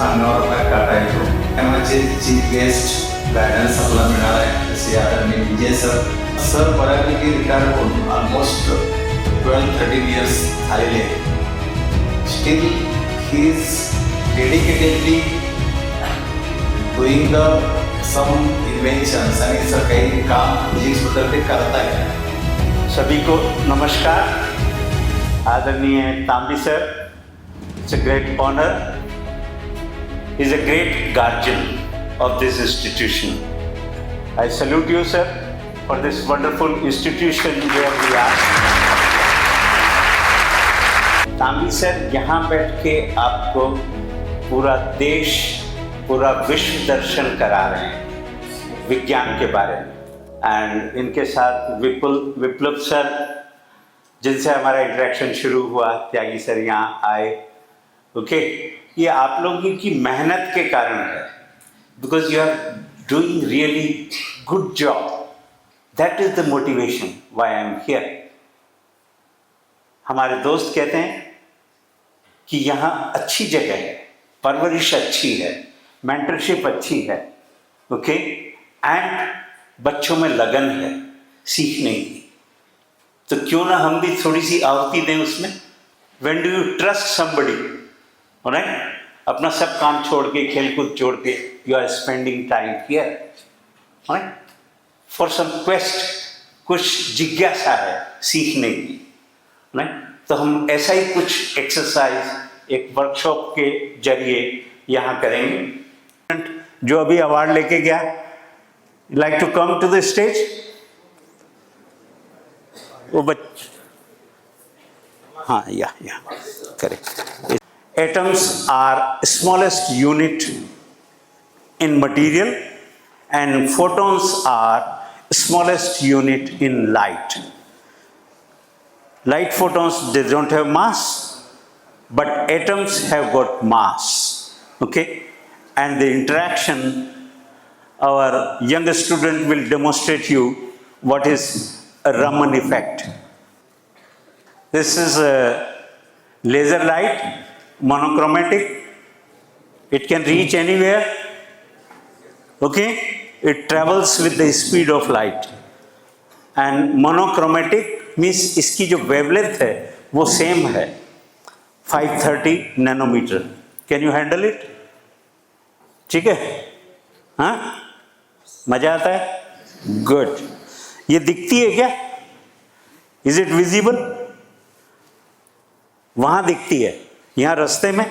अंगावर आपल्या काटा येतो. त्यामुळे चीफ गेस्ट गायडन्स आपल्याला मिळणार आहे. जसे आदरणीय विजय सर बऱ्यापैकी रिटायर होऊन ऑलमोस्ट 12-13 इयर्स झालेले आहेत. Still he is dedicatedly doing the some inventions आणि सर काही काम फिजिक्सबद्दल ते करत आहे. सभी को नमस्कार. आदरणीय Tambi sir, it's a great honour. He is a great guardian of this institution. I salute you, sir, for this wonderful institution where we are. Tambi sir यहाँ बैठ के आपको पूरा देश, पूरा विश्व दर्शन करा रहे हैं विज्ञान के बारे में. एंड इनके साथ विप्लव सर, जिनसे हमारा इंटरेक्शन शुरू हुआ, त्यागी सर यहाँ आए. ओके, ये आप लोगों की मेहनत के कारण है, because you are doing really good job. That is the motivation why I am here. हमारे दोस्त कहते हैं कि यहाँ अच्छी जगह है, परवरिश अच्छी है, मेंटरशिप अच्छी है, ओके, एंड बच्चों में लगन है सीखने की. तो क्यों ना हम भी थोड़ी सी आहुति दें उसमें. When do you trust somebody, right, अपना सब काम छोड़ के, खेलकूद छोड़ के, you are spending time here, right, for some quest, कुछ जिज्ञासा है सीखने की, राइट. तो हम ऐसा ही कुछ एक्सरसाइज एक वर्कशॉप के जरिए यहाँ करेंगे. जो अभी अवार्ड लेके गया, like to come to the stage. वो हाँ, yeah correct. Atoms are smallest unit in material and photons are smallest unit in light. Light photons, they don't have mass, but atoms have got mass. Okay, and the interaction, our young student will demonstrate you what is a Raman effect. This is a laser light, monochromatic. It can reach anywhere. Okay, it travels with the speed of light. And monochromatic means इसकी जो wavelength है वो same है, 530 nanometer. Can you handle it? ठीक है, हाँ, मजा आता है. Good. ये दिखती है क्या? Is it visible? वहां दिखती है, यहाँ रास्ते में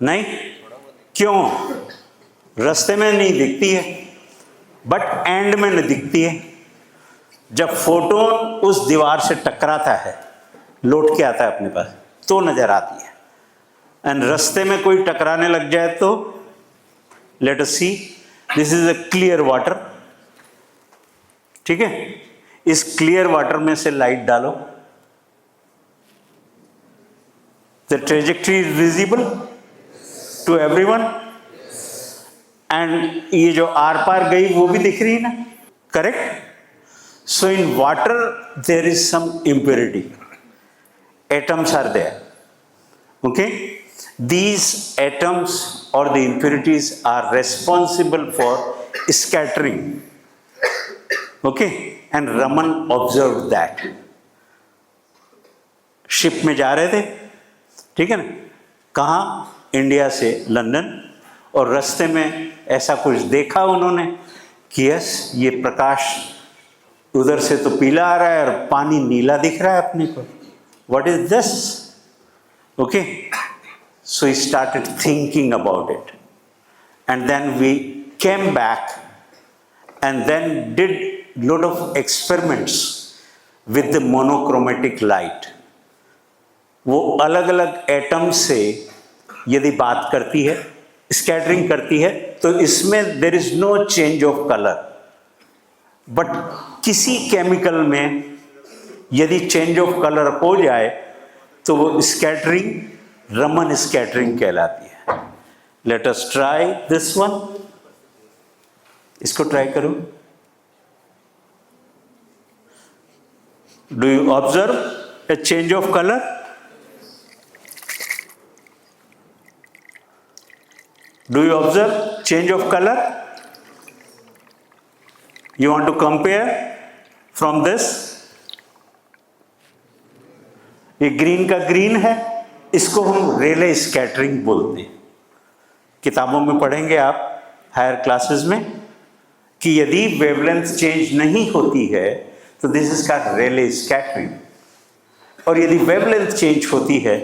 नहीं. क्यों? रास्ते में नहीं दिखती है, बट एंड में नहीं दिखती है. जब फोटोन उस दीवार से टकराता है, लौट के आता है अपने पास, तो नजर आती है. एंड रास्ते में कोई टकराने लग जाए तो, let us see, this is a clear water. ठीक है, इस क्लियर वाटर में से लाइट डालो. The trajectory is visible to everyone. And ये जो आर पार गई वो भी दिख रही है ना, correct. So in water there is some impurity. Atoms are there. Okay, these atoms or the impurities are responsible for scattering. Okay, and Raman observed that. Ship में जा रहे थे, ठीक है ना, कहाँ, इंडिया से लंदन, और रास्ते में ऐसा कुछ देखा उन्होंने कि यस, ये प्रकाश उधर से तो पीला आ रहा है और पानी नीला दिख रहा है अपने को. What is this? Okay, so he started thinking about it and then we came back and then did lot of experiments with the monochromatic light. वो अलग अलग एटम से यदि बात करती है, स्कैटरिंग करती है, तो इसमें there is no change of colour. But किसी केमिकल में यदि चेंज ऑफ कलर हो जाए तो वो स्कैटरिंग, रमन स्कैटरिंग कहलाती है. Let us try this one. इसको ट्राई करो. Do you observe a change of color? Do you observe change of color? You want to compare from this? ये ग्रीन का ग्रीन है, इसको हम रेले स्कैटरिंग बोलते हैं। किताबों में पढ़ेंगे आप हायर क्लासेस में कि यदि वेवलेंथ चेंज नहीं होती है तो this is called Rayleigh scattering, और यदि वेवलेंथ चेंज होती है,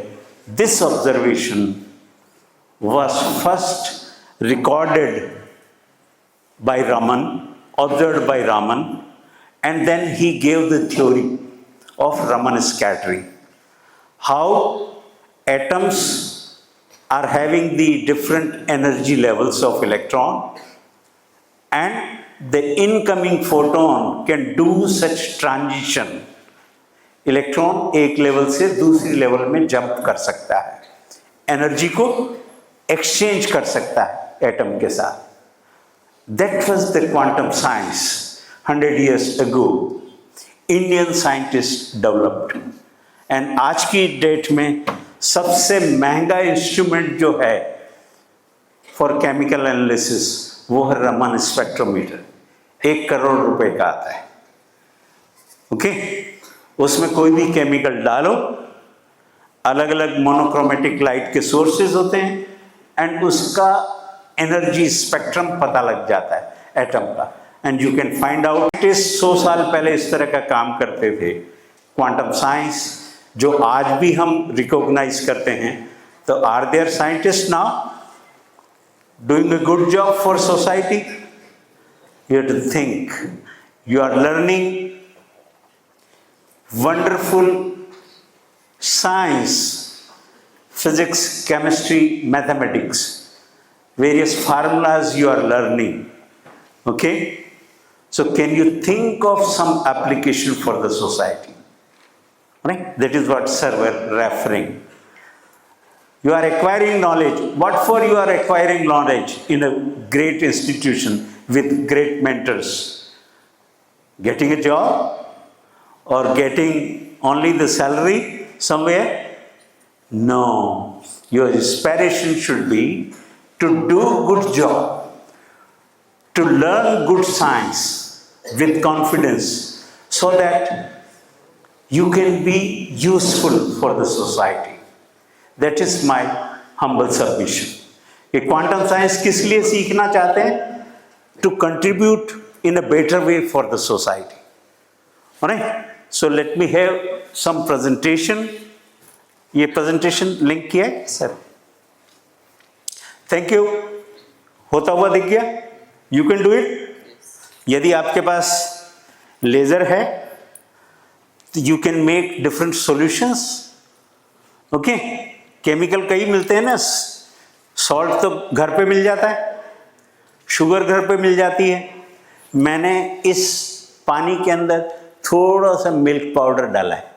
this observation was first recorded by Raman, observed by Raman, and then he gave the theory of Raman scattering. How atoms are having the different energy levels of electron, and the incoming photon can do such transition. Electron एक level से दूसरी level में jump कर सकता है, energy को exchange कर सकता है एटम के साथ। That was the quantum science 100 years ago Indian scientist developed, and आज की डेट में सबसे महंगा इंस्ट्रूमेंट जो है फॉर केमिकल एनालिसिस वो है रमन स्पेक्ट्रोमीटर। 1 करोड़ रुपए का आता है। ओके, उसमें कोई भी केमिकल डालो, अलग अलग मोनोक्रोमेटिक लाइट के सोर्सेज होते हैं, एंड उसका एनर्जी स्पेक्ट्रम पता लग जाता है एटम का, and you can find out. 100 साल पहले इस तरह का काम करते थे क्वांटम साइंस, जो आज भी हम रिकॉग्नाइज करते हैं। तो are there scientist now doing a good job for society? You have to think, you are learning wonderful science, physics, chemistry, mathematics, various formulas you are learning. Okay, so can you think of some application for the society? Right, that is what sir were referring. You are acquiring knowledge. What for you are acquiring knowledge in a great institution with great mentors? Getting a job or getting only the salary somewhere? No, your aspiration should be to do good job, to learn good science with confidence, so that you can be useful for the society. That is my humble submission. ये quantum science किस लिए सीखना चाहते हैं? To contribute in a better way for the society. Alright? So let me have some presentation. ये presentation link किया है sir? Thank you. होता हुआ दिख गया? You can do it. यदि आपके पास लेजर है तो you can make different solutions. Okay? Chemical कई मिलते हैं ना, सॉल्ट तो घर पे मिल जाता है, शुगर घर पे मिल जाती है। मैंने इस पानी के अंदर थोड़ा सा मिल्क पाउडर डाला है।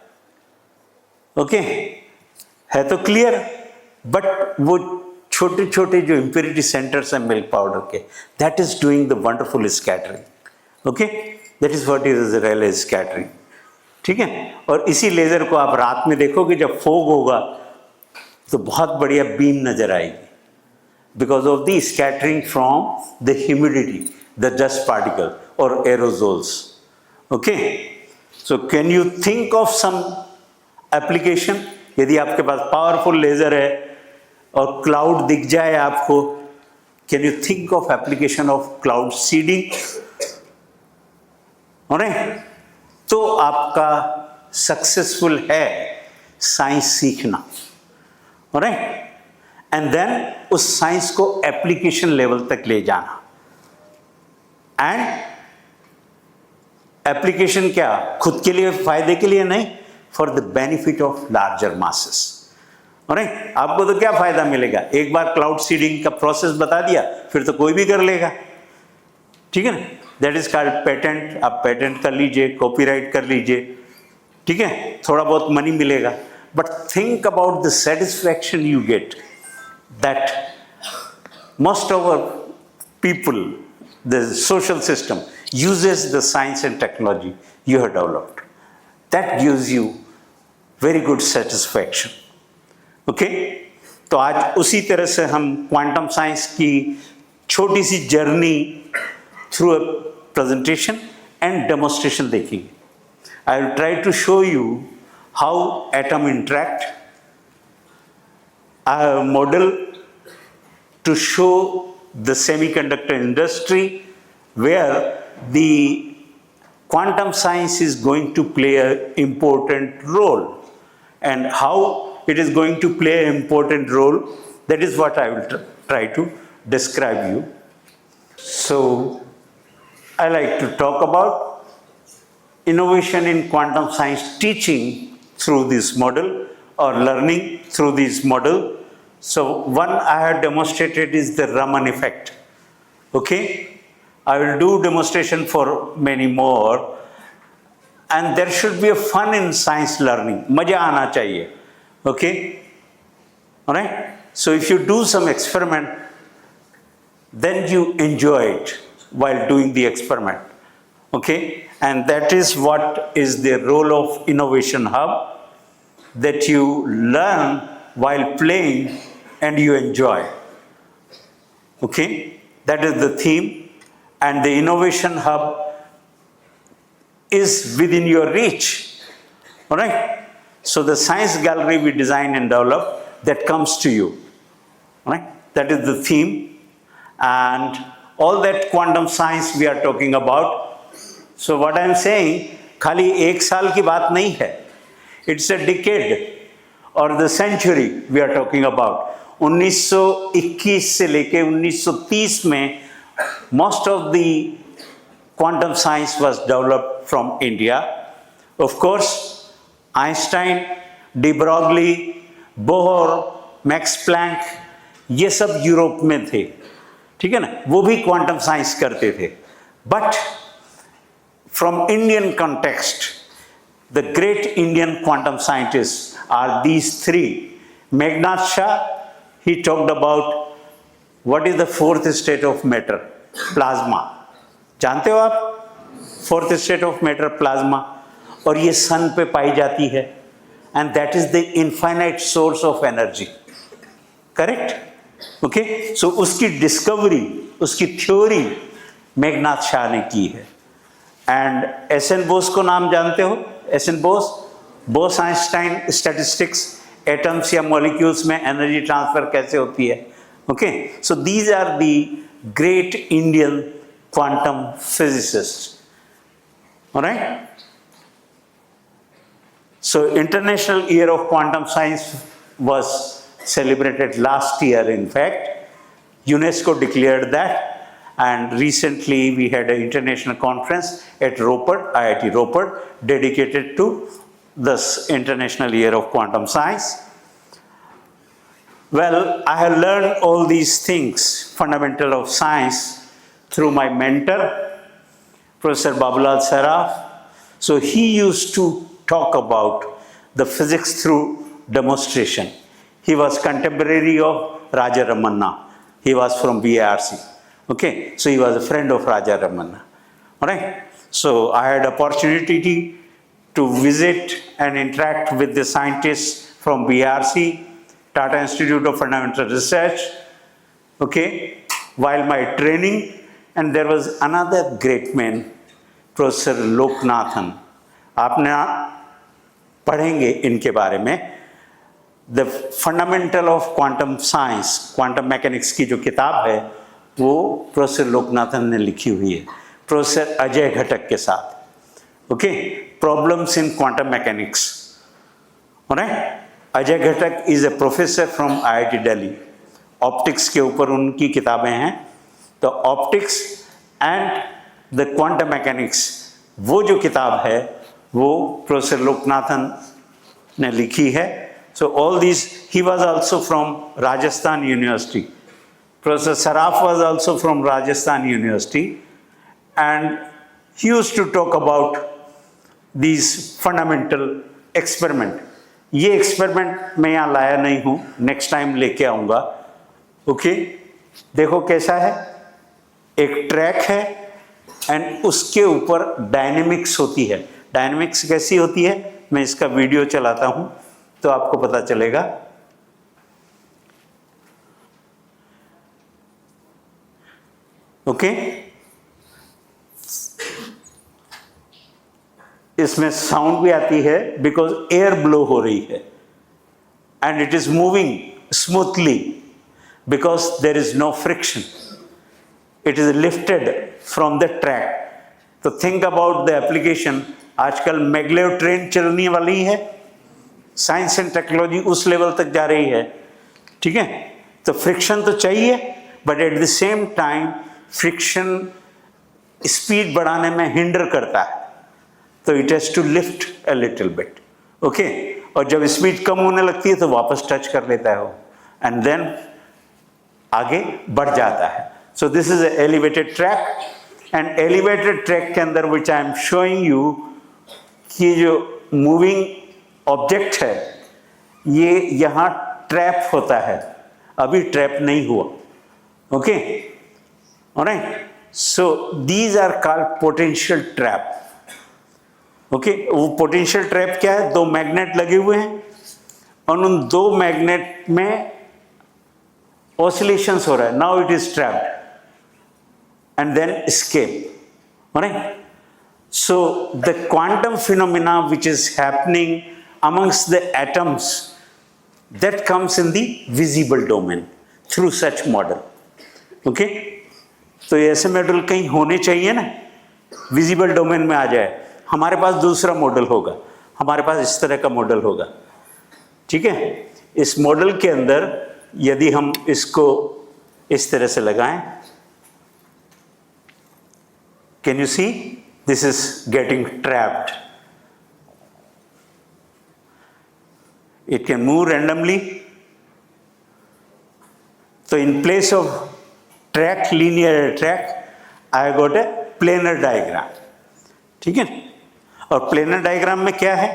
ओके, है तो क्लियर, बट वो छोटे छोटे जो इम्प्योरिटी सेंटर्स हैं मिल्क पाउडर के, that is doing the wonderful scattering. Okay, that is what is Rayleigh scattering. ठीक है, और इसी लेजर को आप रात में देखोगे, जब फोग होगा तो बहुत बढ़िया बीम नजर आएगी, because of the scattering from the humidity, the dust particle और aerosols. Okay, so can you think of some application? यदि आपके पास पावरफुल लेजर है और क्लाउड दिख जाए आपको, can you think of application of cloud seeding? तो आपका सक्सेसफुल है साइंस सीखना। एंड देन उस साइंस को एप्लीकेशन लेवल तक ले जाना। एंड एप्लीकेशन क्या? खुद के लिए, फायदे के लिए नहीं, for the benefit of larger masses. आपको तो क्या फायदा मिलेगा? एक बार क्लाउड सीडिंग का प्रोसेस बता दिया, फिर तो कोई भी कर लेगा। ठीक है ना, दैट इज कॉल्ड पेटेंट। आप पेटेंट कर लीजिए, कॉपीराइट कर लीजिए, ठीक है, थोड़ा बहुत मनी मिलेगा, but think about the satisfaction you get, that most of our people, the social system uses the science and technology you have developed. That gives you very good satisfaction. Okay, तो आज उसी तरह से हम quantum science की छोटी सी journey through a presentation and demonstration देखेंगे. I will try to show you how atom interact. I have a model to show the semiconductor industry where the quantum science is going to play an important role, and how it is going to play an important role, that is what I will try to describe you. So I like to talk about innovation in quantum science teaching through this model or learning through this model. So one I have demonstrated is the Raman effect. Okay, I will do demonstration for many more, and there should be a fun in science learning. मजा आना चाहिए. Okay, all right. So if you do some experiment, then you enjoy it while doing the experiment. Okay, and that is what is the role of Innovation Hub, that you learn while playing and you enjoy. Okay, that is the theme, and the Innovation Hub is within your reach. All right, so the science gallery we design and develop, that comes to you. All right, that is the theme, and all that quantum science we are talking about. So what I am saying, खाली एक साल की बात नहीं है. It's a decade or the century we are talking about. 1921 से लेके 1930 में most of the quantum science was developed from India. Of course, Einstein, de Broglie, Bohr, Max Planck, ये सब यूरोप में थे. ठीक है ना, वो भी क्वांटम साइंस करते थे. But from Indian context, the great Indian quantum scientists are these three. Meghnad Shah, he talked about what is the fourth state of matter, plasma. जानते हो आप fourth state of matter, plasma, और ये सन पे पाई जाती है, and that is the infinite source of energy. Correct? Okay, so उसकी discovery, उसकी थ्योरी मेघनाथ शाह ने की है. And SN. बोस को नाम जानते हो? S N. Bose Einstein statistics, atoms या मॉलिक्यूल्स में एनर्जी ट्रांसफर कैसे होती है. Okay, so these are the great Indian quantum physicist. Alright, so International Year of Quantum Science was celebrated last year. In fact, UNESCO declared that, and recently we had an international conference at Ropar, IIT Ropar, dedicated to this International Year of Quantum Science. Well, I have learned all these things, fundamental of science, through my mentor, Professor Babulal Saraf. So he used to talk about the physics through demonstration. He was contemporary of Raja Ramanna. He was from BIRC. Okay, so he was a friend of Raja Ramanna. All right. So I had opportunity to visit and interact with the scientists from BIRC, Tata Institute of Fundamental Research. Okay, while my training, and there was another great man, Professor Loknathan. आपने पढ़ेंगे इनके बारे में. The fundamental of quantum science, quantum mechanics की जो किताब है वो प्रोफेसर लोकनाथन ने लिखी हुई है प्रोफेसर अजय घटक के साथ. Okay, problems in quantum mechanics. Alright, Ajay Ghatak is a professor from IIT Delhi. Optics के ऊपर उनकी किताबें हैं. तो optics and the quantum mechanics, वो जो किताब है वो प्रोफेसर लोकनाथन ने लिखी है. So all this, he was also from Rajasthan university. Professor Saraf was also from Rajasthan university, and he used to talk about these fundamental experiment. ये एक्सपेरिमेंट मैं यहाँ लाया नहीं हूँ, नेक्स्ट टाइम लेके आऊँगा. ओके, देखो कैसा है. एक ट्रैक है एंड उसके ऊपर डायनेमिक्स होती है. डायनेमिक्स कैसी होती है, मैं इसका वीडियो चलाता हूं तो आपको पता चलेगा. ओके, इसमें साउंड भी आती है बिकॉज एयर ब्लो हो रही है, and it is moving smoothly because there is no friction, it is lifted from the track. तो थिंक अबाउट द एप्लीकेशन. आजकल मैग्लेव ट्रेन चलने वाली है, साइंस एंड टेक्नोलॉजी उस लेवल तक जा रही है. ठीक है, तो फ्रिक्शन तो चाहिए, but at the same time friction speed बढ़ाने में हिंडर करता है, तो it has to lift a little bit. Okay, और जब स्पीड कम होने लगती है तो वापस टच कर लेता है वो, एंड देन आगे बढ़ जाता है. So this is elevated track, and elevated track के अंदर विच आई एम शोइंग यू कि जो मूविंग ऑब्जेक्ट है ये यहाँ ट्रैप होता है, अभी ट्रैप नहीं हुआ. Okay, alright, so these are called potential trap. Okay, वो पोटेंशियल ट्रैप क्या है? दो मैग्नेट लगे हुए हैं और उन दो मैग्नेट में ऑसिलेशंस हो रहा है. Now it is trapped and then escape. Alright, so the quantum phenomena which is happening amongst the atoms, that comes in the visible domain through such model. Okay, तो ऐसे मॉडल कहीं होने चाहिए ना, विजिबल डोमेन में आ जाए. हमारे पास दूसरा मॉडल होगा, हमारे पास इस तरह का मॉडल होगा. ठीक है, इस मॉडल के अंदर यदि हम इसको इस तरह से लगाएं, can you see, this is getting trapped. It can move randomly. So in place of track, linear track, I got a planar diagram. ठीक है, और planar diagram में क्या है?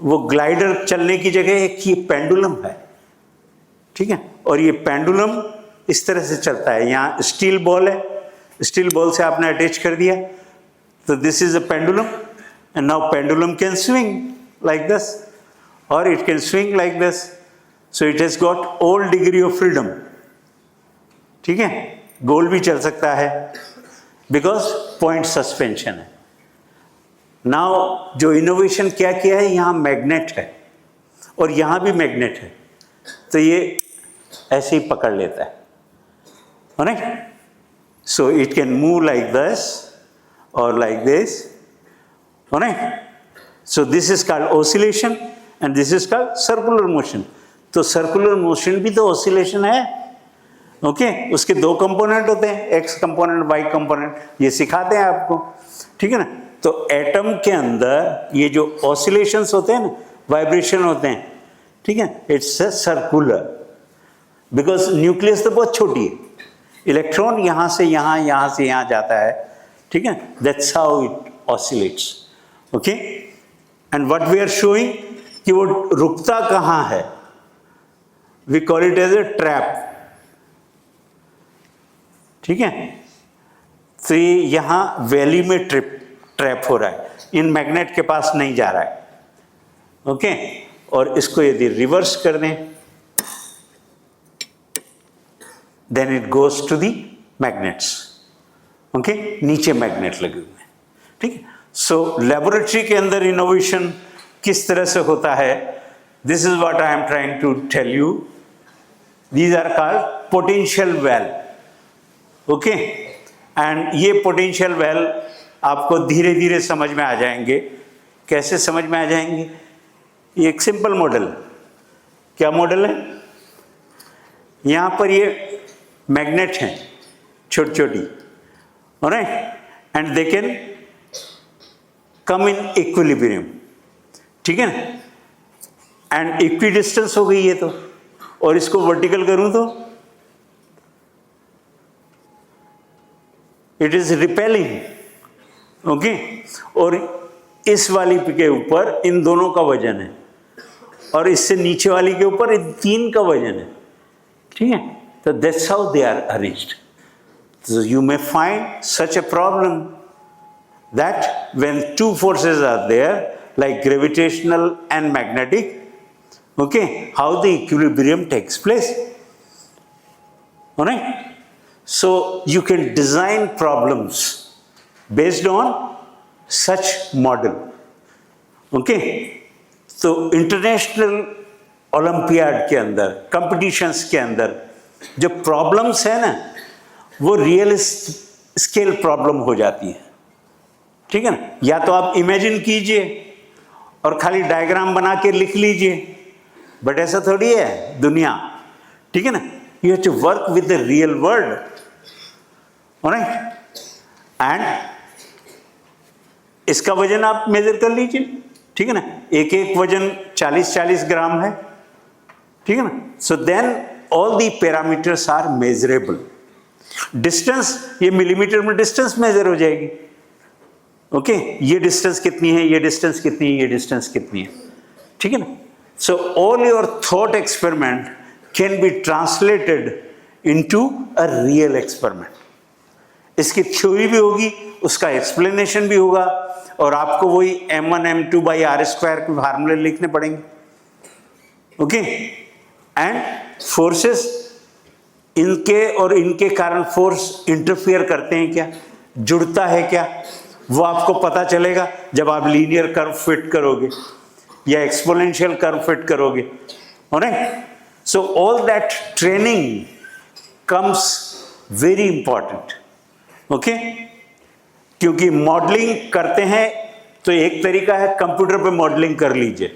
वो ग्लाइडर चलने की जगह एक ये पेंडुलम है. ठीक है, और ये पेंडुलम इस तरह से चलता है. यहाँ स्टील बॉल है, स्टील बॉल से आपने अटैच कर दिया. So this is a pendulum, and now pendulum can swing like this, or it can swing like this. So it has got all degree of freedom. ठीक है, गोल भी चल सकता है because point suspension है. Now जो innovation क्या किया है, यहाँ मैग्नेट है और यहाँ भी मैग्नेट है, तो ये ऐसे ही पकड़ लेता है. Alright? So it can move like this or like this. Alright, so this is called oscillation and this is called circular motion. तो circular motion भी तो oscillation है. ओके, उसके दो कंपोनेंट होते हैं, x कंपोनेंट, y कंपोनेंट, ये सिखाते हैं आपको. ठीक है ना. तो एटम के अंदर ये जो oscillations होते हैं ना, वाइब्रेशन होते हैं. ठीक है, it's a circular, because nucleus तो बहुत छोटी है. इलेक्ट्रॉन यहाँ से यहाँ, यहाँ से यहाँ जाता है. ठीक है, that's how it oscillates. Okay, and what we are showing कि वो रुकता कहाँ है, we call it as a trap. ठीक है, तो ये यहाँ वैली में ट्रैप हो रहा है, इन मैग्नेट के पास नहीं जा रहा है. ओके, और इसको यदि रिवर्स कर दें, then it goes to the magnets. Okay, नीचे मैग्नेट लगे हुए हैं. ठीक है, सो लेबोरेटरी के अंदर इनोवेशन किस तरह से होता है, this is what I am trying to tell you. These are called potential well. Okay, and ये पोटेंशियल वेल आपको धीरे धीरे समझ में आ जाएंगे. कैसे समझ में आ जाएंगे? ये एक सिंपल मॉडल. क्या मॉडल है? यहाँ पर ये मैग्नेट हैं छोटी छोटी. Alright, and they can come in equilibrium. ठीक है ना, एंड इक्विडिस्टेंस हो गई है तो, और इसको वर्टिकल करूं तो इट इज रिपेलिंग. ओके, और इस वाली के ऊपर इन दोनों का वजन है, और इससे नीचे वाली के ऊपर इन तीन का वजन है. ठीक है, तो that's how they are arranged. So you may find such a problem that when two forces are there, like gravitational and magnetic, okay, how the equilibrium takes place. Alright? So you can design problems based on such model. Okay? तो international olympiad के अंदर, competitions के अंदर जो problems है ना, वो real scale problem हो जाती है। ठीक है ना? या तो आप इमेजिन कीजिए और खाली डायग्राम बना के लिख लीजिए, बट ऐसा थोड़ी है दुनिया। ठीक है ना? You have to work with the real world, alright? And इसका वजन आप मेजर कर लीजिए। ठीक है ना? एक एक वजन 40-40 ग्राम है। ठीक है ना? So then all the parameters are measurable. Distance, ये मिलीमीटर में डिस्टेंस मेजर हो जाएगी। ओके, ये डिस्टेंस कितनी है, ये डिस्टेंस कितनी है, ये डिस्टेंस कितनी है। ठीक है ना? So all your thought experiment can be translated into a real experiment. इसकी थ्योरी भी होगी, उसका एक्सप्लेनेशन भी होगा, और आपको वही m1 m2 by r² के फार्मूले लिखने पड़ेंगे। ओके? एंड फोर्सेस, इनके और इनके कारण फोर्स इंटरफियर करते हैं क्या, जुड़ता है क्या, वो आपको पता चलेगा जब आप लीनियर कर्व फिट करोगे या एक्सपोनेंशियल कर्व फिट करोगे। Alright? So all that training comes very important. Okay? क्योंकि मॉडलिंग करते हैं तो एक तरीका है कंप्यूटर पे मॉडलिंग कर लीजिए,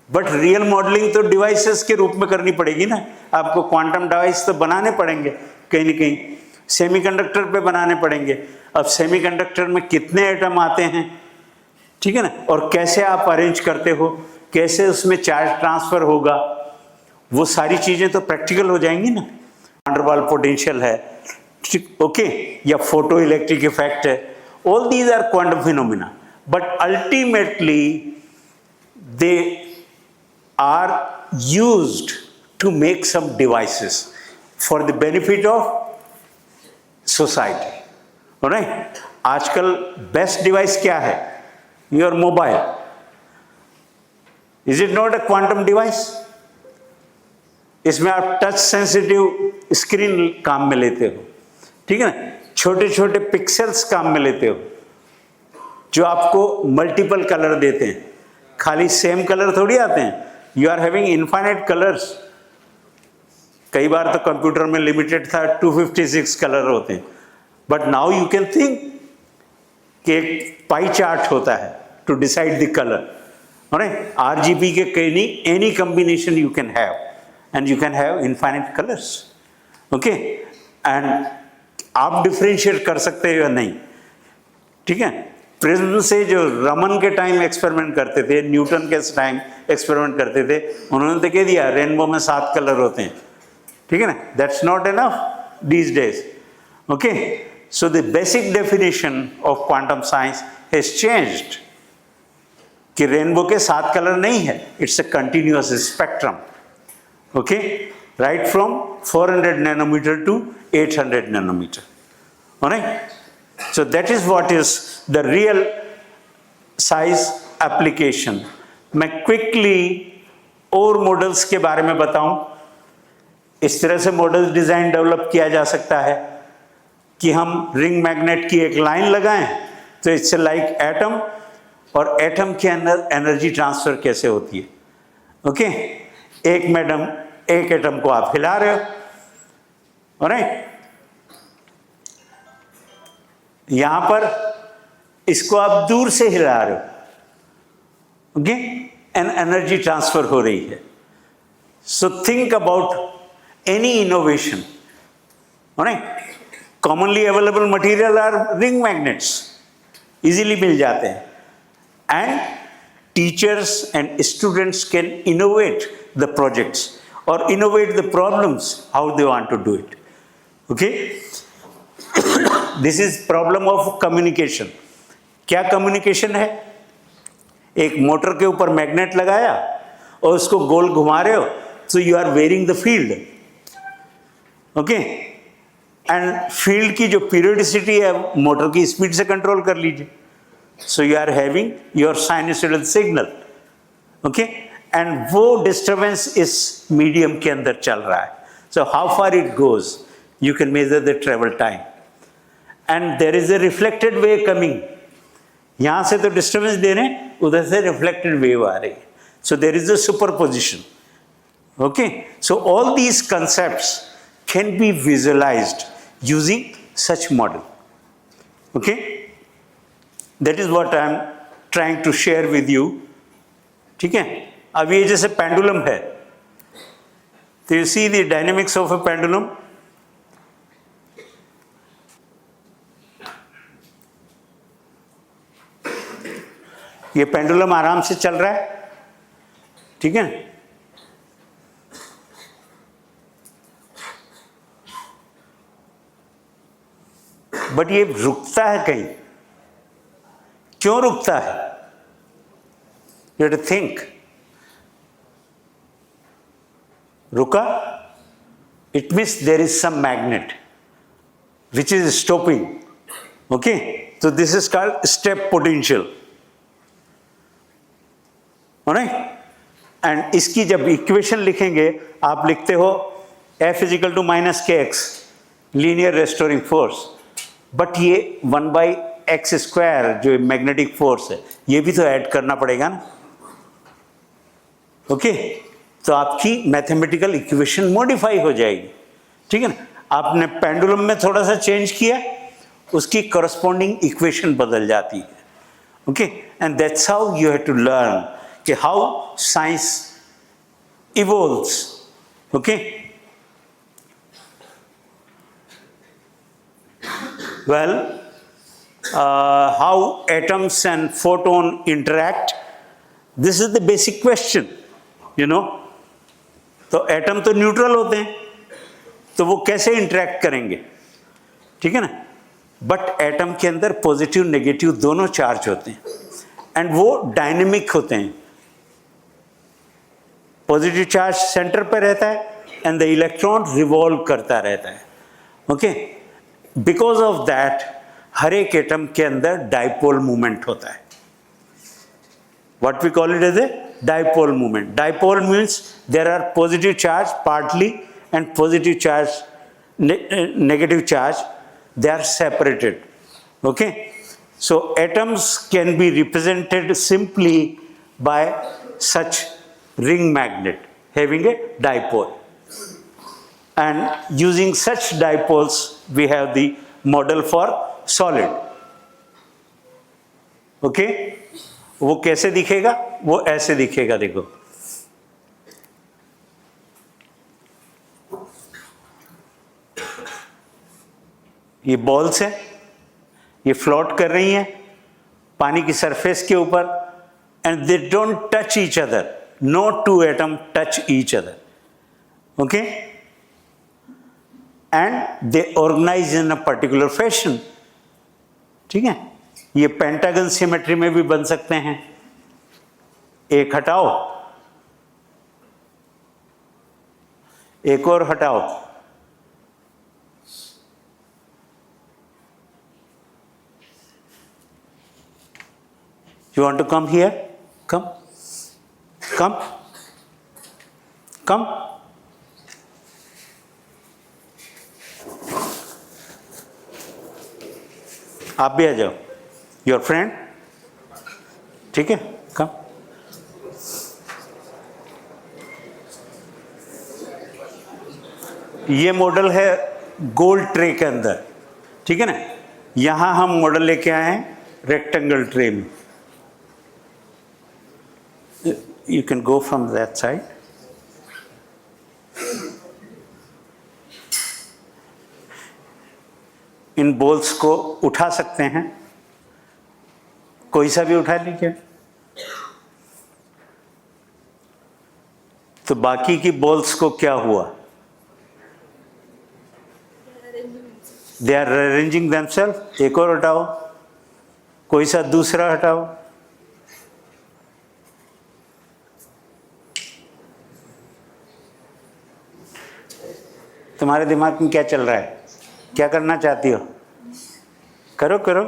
बट रियल मॉडलिंग तो डिवाइसेस के रूप में करनी पड़ेगी ना। आपको क्वांटम डिवाइस तो बनाने पड़ेंगे, कहीं ना कहीं सेमीकंडक्टर पे बनाने पड़ेंगे। अब सेमीकंडक्टर में कितने एटम आते हैं, ठीक है ना, और कैसे आप अरेंज करते हो, कैसे उसमें चार्ज ट्रांसफर होगा, वो सारी चीजें तो प्रैक्टिकल हो जाएंगी ना। वंडरवॉल पोटेंशियल है, ओके, या फोटो इलेक्ट्रिक इफेक्ट है, all these are quantum phenomena, but ultimately they are used to make some devices for the benefit of society. Alright? आजकल बेस्ट डिवाइस क्या है? Your mobile. Is it not a quantum device? इसमें आप touch sensitive screen काम में लेते हो, ठीक है ना, छोटे छोटे पिक्सेल्स काम में लेते हो, जो आपको मल्टीपल कलर देते हैं। खाली सेम कलर थोड़ी आते हैं, you are having infinite colours. कई बार तो कंप्यूटर में लिमिटेड था, 256 कलर होते हैं, but now you can think कि एक पाई चार्ट होता है to decide the colour. Alright? RGB के कहीं नहीं, any combination you can have, and you can have infinite colours. Okay? And आप डिफ्रेंशिएट कर सकते हो या नहीं, ठीक है। प्रिज्म से जो रमन के टाइम एक्सपेरिमेंट करते थे, न्यूटन के टाइम एक्सपेरिमेंट करते थे, उन्होंने तो कह दिया रेनबो में 7 कलर होते हैं, ठीक है ना। That's not enough these days. Okay, so the basic definition of quantum science has changed कि रेनबो के 7 कलर नहीं है, it's a continuous spectrum. Okay, right from 400 nanometre to 800 nanometre. Alright? So that is what is the real size application. मैं quickly और models के बारे में बताऊं। इस तरह से मॉडल डिजाइन डेवलप किया जा सकता है कि हम रिंग मैग्नेट की एक लाइन लगाएं तो इट्स लाइक एटम, और एटम के अंदर एनर्जी ट्रांसफर कैसे होती है। ओके, एक एटम को आप हिला रहे हो, ऑलराइट, यहां पर इसको आप दूर से हिला रहे हो, ओके, एंड एनर्जी ट्रांसफर हो रही है। So think about any innovation. Alright? Commonly available material are ring magnets, easily मिल जाते हैं, and teachers and students can innovate the projects और innovate the problems how they want to do it. Okay, this is problem of communication. क्या communication है? एक motor के ऊपर magnet लगाया और उसको गोल घुमा रहे हो, so you are varying the field, okay, and field की जो पीरियडिसिटी है मोटर की स्पीड से कंट्रोल कर लीजिए, so you are having your sinusoidal signal, okay, and वो डिस्टर्बेंस इस मीडियम के अंदर चल रहा है, so how far it goes you can measure the travel time. And there is a reflected wave coming. यहाँ से तो डिस्टर्बेंस दे रहे हैं, उधर से रिफ्लेक्टेड वेव आ रही है. So there is a superposition. Okay, so all these concepts can be visualized using such model. Okay, that is what I am trying to share with you. ठीक है. अब ये जैसे पेंडुलम है, तो you see the dynamics of a pendulum. ये pendulum आराम से चल रहा है, ठीक है. बट ये रुकता है कहीं. क्यों रुकता है? You have to think. रुका, it means there is some magnet which is stopping. Okay, तो this is called step potential. And इसकी जब इक्वेशन लिखेंगे, आप लिखते हो F equal to minus k x, linear restoring force. But ये 1/x² जो मैग्नेटिक फोर्स है, ये भी तो ऐड करना पड़ेगा ना. ओके, तो आपकी मैथमेटिकल इक्वेशन मॉडिफाई हो जाएगी. ठीक है ना. आपने पेंडुलम में थोड़ा सा चेंज किया, उसकी करस्पॉन्डिंग इक्वेशन बदल जाती है. Okay, and that's how you have to learn कि how science evolves. Okay, well, how atoms and photon interact, this is the basic question, you know. तो एटम तो न्यूट्रल होते हैं, तो वो कैसे इंटरेक्ट करेंगे? ठीक है ना. बट एटम के अंदर पॉजिटिव नेगेटिव दोनों चार्ज होते हैं, एंड वो डायनेमिक होते हैं. पॉजिटिव चार्ज सेंटर पर रहता है, एंड द इलेक्ट्रॉन रिवॉल्व करता रहता है. ओके, बिकॉज ऑफ दैट हर एक एटम के अंदर डाइपोल मूवमेंट होता है. What we call it as a dipole movement. Dipole means there are positive charge partly and positive charge negative charge, they are separated. Okay, so atoms can be represented simply by such ring magnet having a dipole, and using such dipoles we have the model for solid. Okay, वो कैसे दिखेगा? वो ऐसे दिखेगा. देखो, ये balls है, ये फ्लोट कर रही हैं पानी की सरफेस के ऊपर, and they don't touch each other. No two atom touch each other. Okay, and they organise in a particular fashion. ठीक है. ये पेंटागन सिमेट्री में भी बन सकते हैं. एक हटाओ, एक और हटाओ. You want to come here? Come. Come. Come. आप भी आ जाओ. Your friend. ठीक है. Come. ये मॉडल है गोल्ड ट्रे के अंदर. ठीक है ना. यहां हम मॉडल लेके आए हैं रेक्टेंगल ट्रे में. You can go from that side. In balls को उठा सकते हैं, कोई सा भी उठा लीजिए. तो बाकी की बॉल्स को क्या हुआ? They are arranging themselves. एक और हटाओ, कोई सा दूसरा हटाओ. तुम्हारे दिमाग में क्या चल रहा है? क्या करना चाहती हो? करो करो.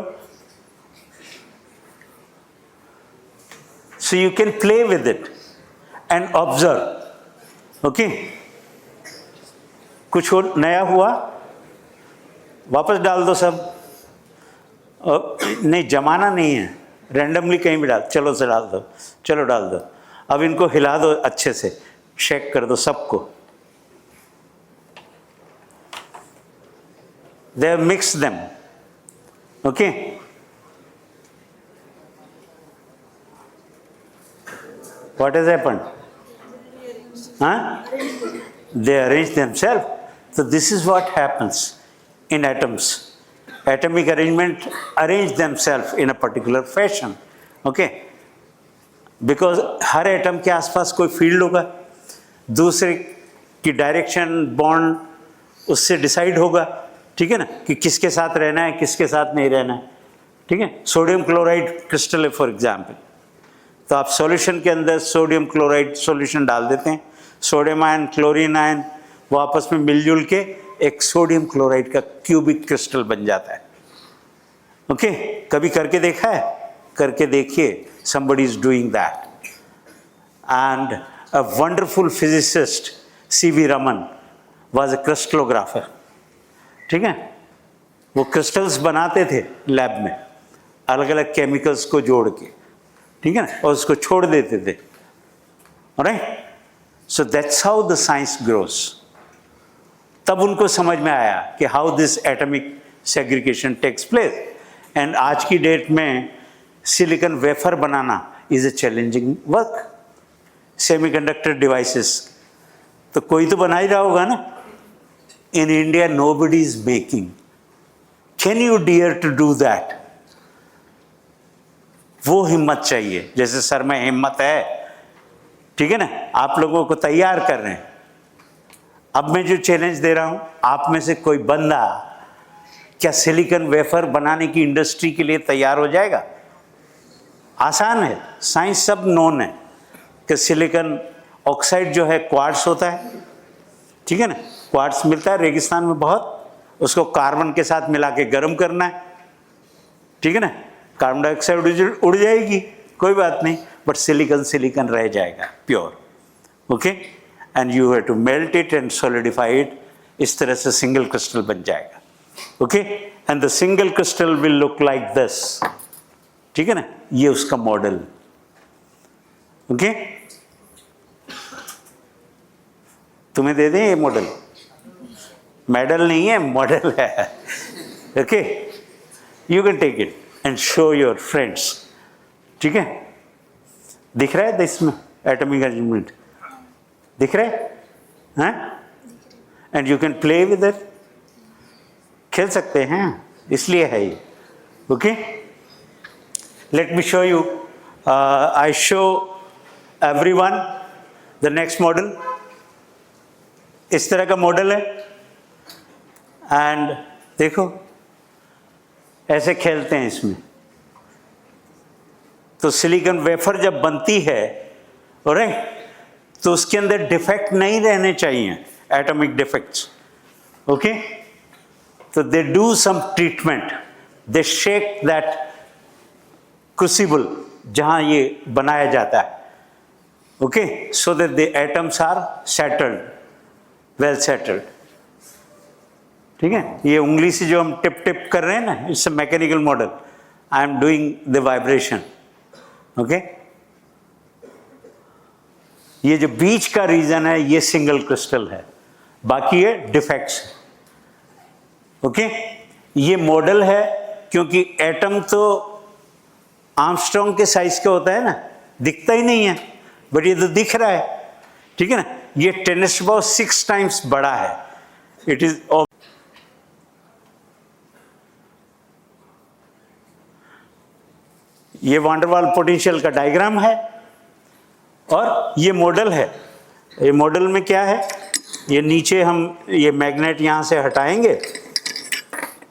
So you can play with it and observe. Okay? कुछ और नया हुआ वापस डाल दो सब। नहीं, जमाना नहीं है, रैंडमली कहीं भी डाल, चलो से डाल दो, चलो डाल दो। अब इनको हिला दो अच्छे से, शेक कर दो सबको। They have mixed them, okay. What has happened? They arrange themselves. So this is what happens in atoms. Atomic arrangement arrange themselves in a particular fashion. Okay? Because her atom के आसपास कोई field होगा, दूसरे की direction bond उससे decide होगा, ठीक है ना, कि किसके साथ रहना है, किसके साथ नहीं रहना है, ठीक है। सोडियम क्लोराइड क्रिस्टल है फॉर एग्जाम्पल, तो आप सॉल्यूशन के अंदर सोडियम क्लोराइड सॉल्यूशन डाल देते हैं, सोडियम आयन, क्लोरीन आयन, वो आपस में मिलजुल के एक सोडियम क्लोराइड का क्यूबिक क्रिस्टल बन जाता है। ओके, कभी करके देखा है? करके देखिए, somebody is doing that. And a wonderful physicist, C.V. Raman, was a crystallographer. ठीक है, वो क्रिस्टल्स बनाते थे लैब में, अलग अलग केमिकल्स को जोड़ के, ठीक है ना, और उसको छोड़ देते थे। Right, so that's how the science grows. तब उनको समझ में आया कि how this atomic segregation takes place. And आज की डेट में सिलिकॉन वेफर बनाना is a challenging work. Semiconductor devices तो कोई तो बना ही रहा होगा ना। In India nobody is making. Can you dare to do that? वो हिम्मत चाहिए, जैसे सर में हिम्मत है, ठीक है ना, आप लोगों को तैयार कर रहे हैं। अब मैं जो चैलेंज दे रहा हूं, आप में से कोई बंदा क्या सिलिकॉन वेफर बनाने की इंडस्ट्री के लिए तैयार हो जाएगा? आसान है, साइंस सब नोन है कि सिलिकॉन ऑक्साइड जो है क्वार्ट्स होता है, ठीक है ना, क्वार्ट्स मिलता है रेगिस्तान में बहुत, उसको कार्बन के साथ मिला के गर्म करना है, ठीक है ना, कार्बन डाइऑक्साइड उड़ जाएगी, कोई बात नहीं, बट सिलिकॉन रह जाएगा pure. Okay, and you have to melt it and solidify it. इस तरह से सिंगल क्रिस्टल बन जाएगा। Okay, and the single crystal will look like this, ठीक है ना, ये उसका मॉडल। ओके, तुम्हें दे दें ये मॉडल? मेडल नहीं है, मॉडल है। Okay, you can take it and show your friends, ठीक है। दिख रहा है इसमें एटॉमिक अरेंजमेंट? दिख रहा है? And you can play with it, खेल सकते हैं, इसलिए है ये। Okay, let me show you. I show everyone the next model. इस तरह का मॉडल है, एंड देखो ऐसे खेलते हैं इसमें। तो सिलिकॉन वेफर जब बनती है, राइट, तो उसके अंदर डिफेक्ट नहीं रहने चाहिए, एटॉमिक डिफेक्ट्स। ओके, तो they do some treatment, they shake that crucible जहां ये बनाया जाता है, okay, so that the atoms are settled, well settled, ठीक है। ये उंगली से जो हम टिप टिप कर रहे हैं ना, it's a mechanical model, I am doing the vibration. Okay, ये जो बीच का रीजन है ये सिंगल क्रिस्टल है, बाकी ये डिफेक्ट्स। ओके, ये मॉडल है क्योंकि एटम तो आर्मस्ट्रॉन्ग के साइज का होता है ना, दिखता ही नहीं है, बट ये तो दिख रहा है, ठीक है ना। ये 10⁶ टाइम्स बड़ा है। इट इज ये वांडरवाल पोटेंशियल का डायग्राम है और ये मॉडल है। ये मॉडल में क्या है, ये नीचे हम ये मैग्नेट यहाँ से हटाएंगे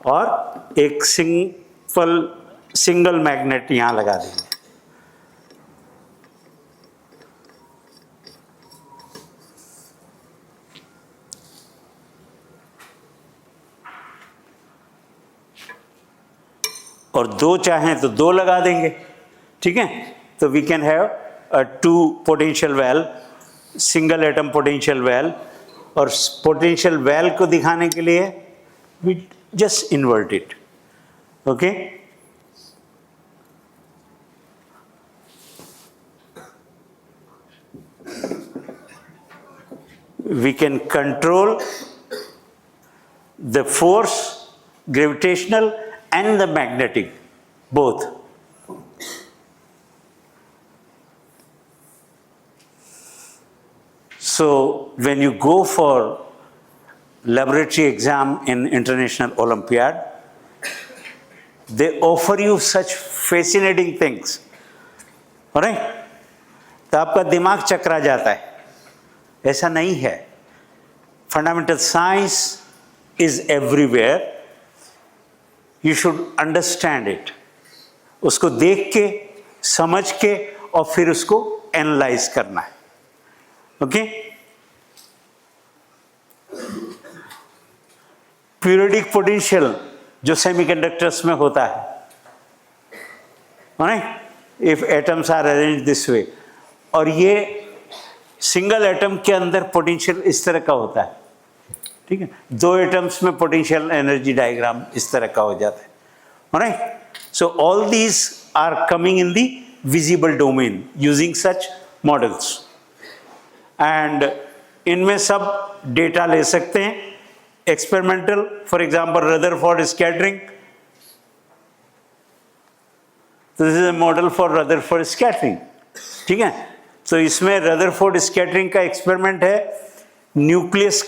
और एक सिंगल मैग्नेट यहाँ लगा देंगे। और दो चाहें तो दो लगा देंगे, ठीक है। तो we can have a 2 potential well, single atom potential well. और पोटेंशियल वेल को दिखाने के लिए we just invert it. Okay? We can control the force, gravitational and the magnetic, both. So when you go for laboratory exam in International Olympiad, they offer you such fascinating things, alright? तो आपका दिमाग चकरा जाता है. ऐसा नहीं है. Fundamental science is everywhere. You should understand it. उसको देख के, समझ के और फिर उसको एनालाइज करना है. ओके? पीरियोडिक पोटेंशियल जो सेमीकंडक्टर्स में होता है, if atoms are arrange this way, और ये सिंगल एटम के अंदर पोटेंशियल इस तरह का होता है. ठीक है, दो एटम्स में पोटेंशियल एनर्जी डायग्राम इस तरह का हो जाता है. Alright, so all these are coming in the visible domain using such models, and इनमें सब डेटा ले सकते हैं. Experimental, for example Rutherford scattering. तो this is a model for Rutherford scattering. ठीक है, तो इसमें रदरफोर्ड स्कैटरिंग का एक्सपेरिमेंट है, न्यूक्लियस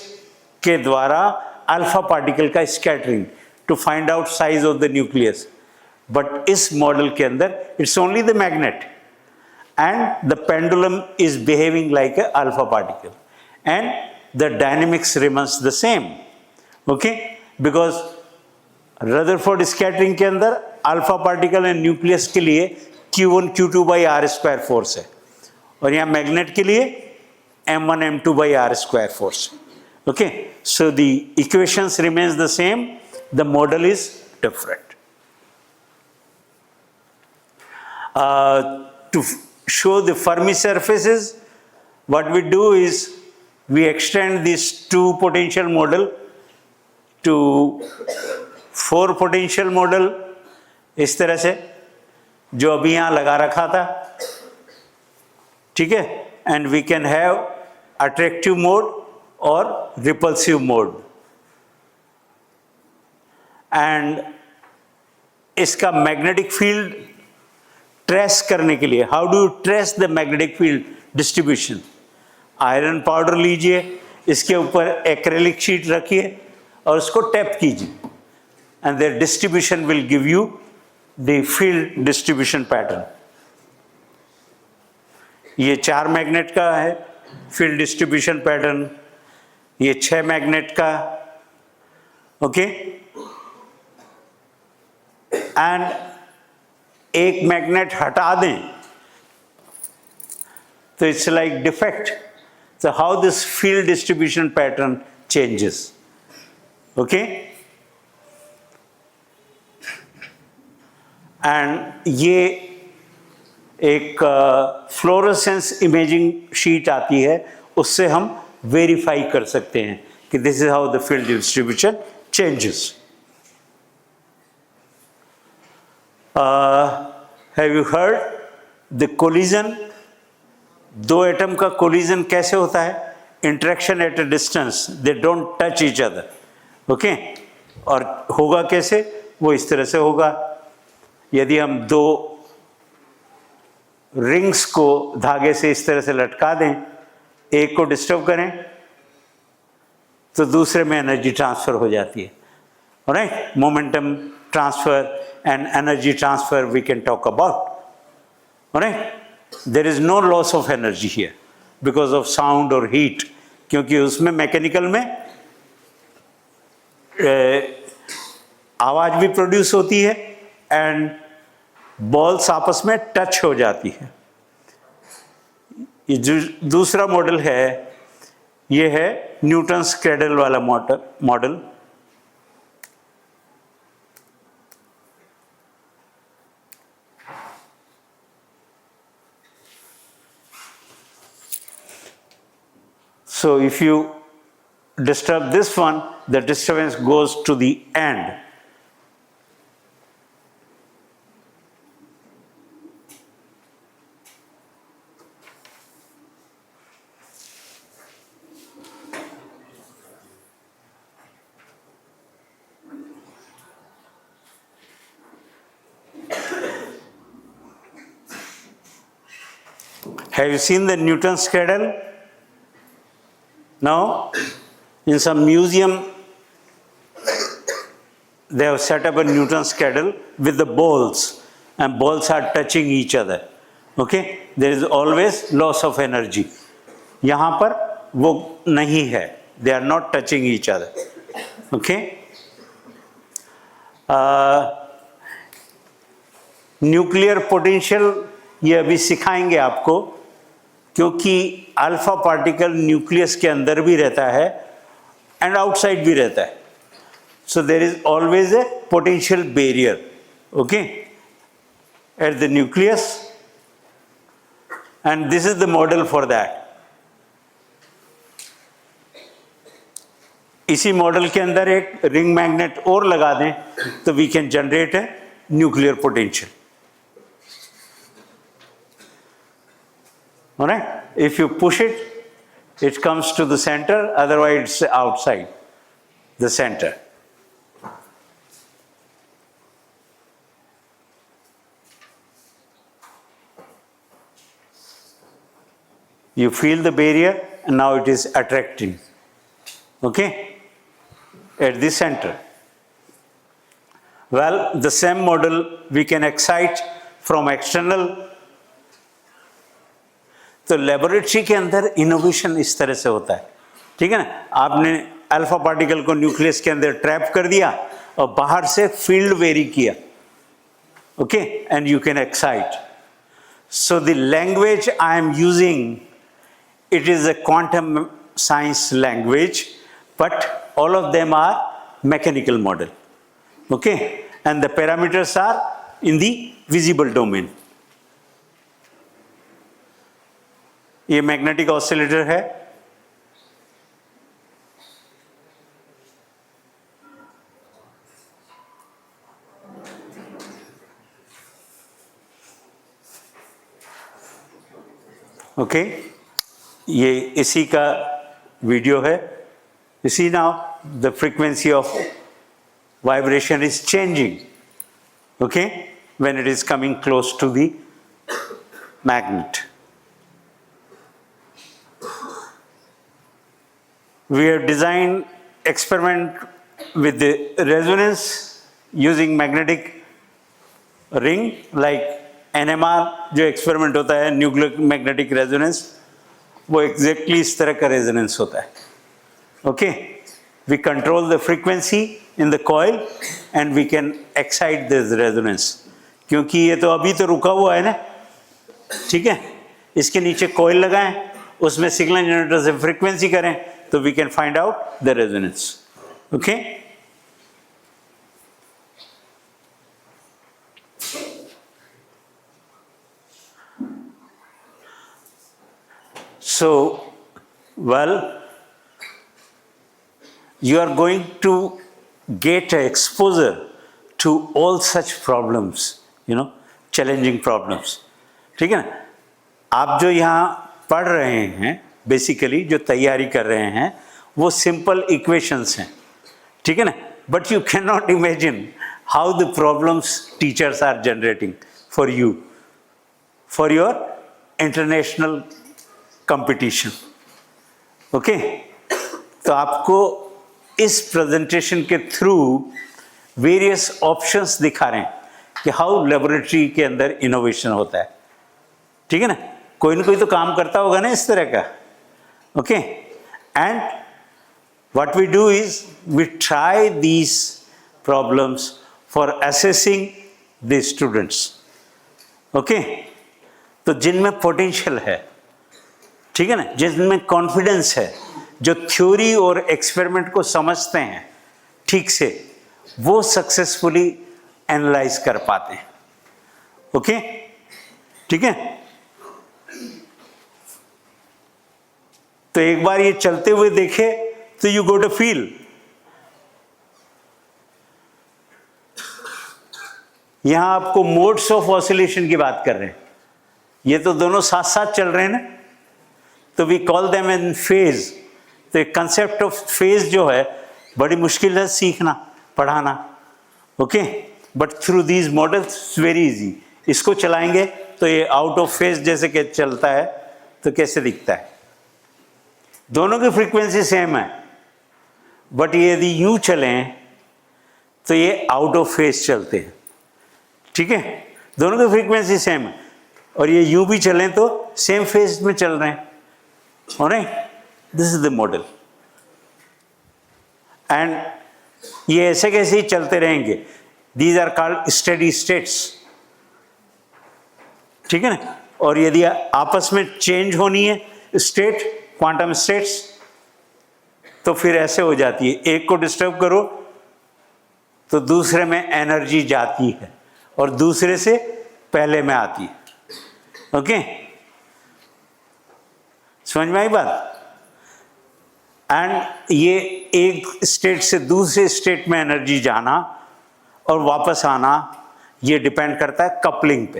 के द्वारा अल्फा पार्टिकल का scattering to find out size of the nucleus. But इस मॉडल के अंदर it's only the magnet and the pendulum is behaving like a alpha particle, and the dynamics remains the same. Okay, because Rutherford scattering के अंदर alpha particle and nucleus के लिए Q1 Q2 by R square force है, और यहाँ magnet के लिए M1 M2 by R square force. Okay, so the equations remains the same, the model is different. To show the Fermi surfaces, what we do is we extend this 2 potential model to 4 potential model, इस तरह से जो अभी यहाँ लगा रखा था. ठीक है, and we can have attractive mode और repulsive mode, and इसका magnetic field ट्रेस करने के लिए, how do you trace the magnetic field distribution. Iron powder लीजिए, इसके ऊपर एक्रेलिक शीट रखिए और उसको टैप कीजिए, and the distribution will give you the field distribution pattern. ये 4 मैग्नेट का है फील्ड डिस्ट्रीब्यूशन पैटर्न, ये 6 मैग्नेट का. ओके, एंड एक मैग्नेट हटा दें तो it's like defect. So how this field distribution pattern changes. Okay? And ये एक फ्लोरोसेंस इमेजिंग शीट आती है, उससे हम वेरीफाई कर सकते हैं कि this is how the field distribution changes. Have you heard the collision? दो एटम का कोलिजन कैसे होता है? Interaction at a distance, they don't touch each other. Okay, और होगा कैसे? वो इस तरह से होगा. यदि हम दो रिंग्स को धागे से इस तरह से लटका दें, एक को डिस्टर्ब करें तो दूसरे में एनर्जी ट्रांसफर हो जाती है. Alright, momentum transfer and energy transfer we can talk about. Alright, there is no loss of energy here because of sound और हीट, क्योंकि उसमें मैकेनिकल में आवाज भी प्रोड्यूस होती है एंड बॉल्स आपस में टच हो जाती है. ये जो दूसरा मॉडल है, ये है न्यूटन्स क्रेडल वाला model. So if you disturb this one, the disturbance goes to the end. Have you seen the Newton's cradle? Now, in some museum, they have set up a Newton's cradle with the balls, and balls are touching each other. Okay? There is always loss of energy. यहाँ पर वो नहीं है. They are not touching each other. Okay? Nuclear potential ये अभी सिखाएंगे आपको, क्योंकि अल्फा पार्टिकल न्यूक्लियस के अंदर भी रहता है एंड आउटसाइड भी रहता है. So there is always a potential barrier, okay, at the nucleus, and this is the model for that. इसी मॉडल के अंदर एक रिंग मैग्नेट और लगा दें तो we can generate a nuclear potential. All right? If you push it, it comes to the center, otherwise it's outside the center. You feel the barrier, and now it is attracting. Okay? At the center. Well, the same model we can excite from external. तो laboratory के अंदर innovation इस तरह से होता है. ठीक है ना? आपने अल्फा पार्टिकल को न्यूक्लियस के अंदर ट्रैप कर दिया और बाहर से फील्ड वेरी किया. Okay, and you can excite. So the language I am using, it is a quantum science language, but all of them are mechanical model. Okay, and the parameters are in the visible domain. ये magnetic oscillator है. Okay, ये इसी का video है. इसी now the frequency of vibration is changing, okay, when it is coming close to the magnet. We have designed experiment with the resonance using magnetic ring like NMR. जो experiment होता है nuclear magnetic resonance, वो exactly इस तरह का resonance होता है. Okay, we control the frequency in the coil and we can excite this resonance. क्योंकि ये तो अभी तो रुका हुआ है ना, ठीक है. इसके नीचे कॉइल लगाएं, उसमें सिग्नल जनरेटर से फ्रीक्वेंसी करें, so we can find out the resonance. Okay? So, well, you are going to get exposure to all such problems, you know, challenging problems. ठीक है ना? आप जो यहाँ पढ़ रहे हैं, बेसिकली जो तैयारी कर रहे हैं, वो सिंपल इक्वेशंस हैं. ठीक है ना? But you can not imagine how the problems teachers are generating for you, for your international competition. Okay, तो आपको इस प्रेजेंटेशन के थ्रू वेरियस ऑप्शंस दिखा रहे हैं कि हाउ लेबोरेटरी के अंदर इनोवेशन होता है. ठीक है ना? कोई ना कोई तो काम करता होगा ना इस तरह का. Okay, and what we do is we try these problems for assessing the students. Okay, तो जिनमें पोटेंशियल है, ठीक है ना, जिनमें कॉन्फिडेंस है, जो थ्योरी और एक्सपेरिमेंट को समझते हैं ठीक से, वो सक्सेसफुली एनालाइज कर पाते हैं. ओके, ठीक है. तो एक बार ये चलते हुए देखे तो यू गो टू फील। यहां आपको मोड्स ऑफ ऑसिलेशन की बात कर रहे हैं, ये तो दोनों साथ साथ चल रहे हैं ना, तो we call them in phase. तो एक कंसेप्ट ऑफ फेज जो है बड़ी मुश्किल है सीखना, पढ़ाना, okay, but through these models very easy. इसको चलाएंगे तो ये आउट ऑफ फेज जैसे कि चलता है तो कैसे दिखता है। दोनों की फ्रीक्वेंसी सेम है, बट ये यदि यूं चलें तो ये आउट ऑफ फेज चलते हैं, ठीक है। दोनों की फ्रीक्वेंसी सेम है, और ये यूं भी चलें तो सेम फेज में चल रहे हैं, alright. This is the model, and ये ऐसे कैसे ही चलते रहेंगे। These are called steady states, ठीक है ना। और यदि आपस में चेंज होनी है स्टेट, क्वांटम स्टेट्स, तो फिर ऐसे हो जाती है, एक को डिस्टर्ब करो तो दूसरे में एनर्जी जाती है और दूसरे से पहले में आती है, ओके। समझ में आई बात। एंड ये एक स्टेट से दूसरे स्टेट में एनर्जी जाना और वापस आना, ये डिपेंड करता है कपलिंग पे,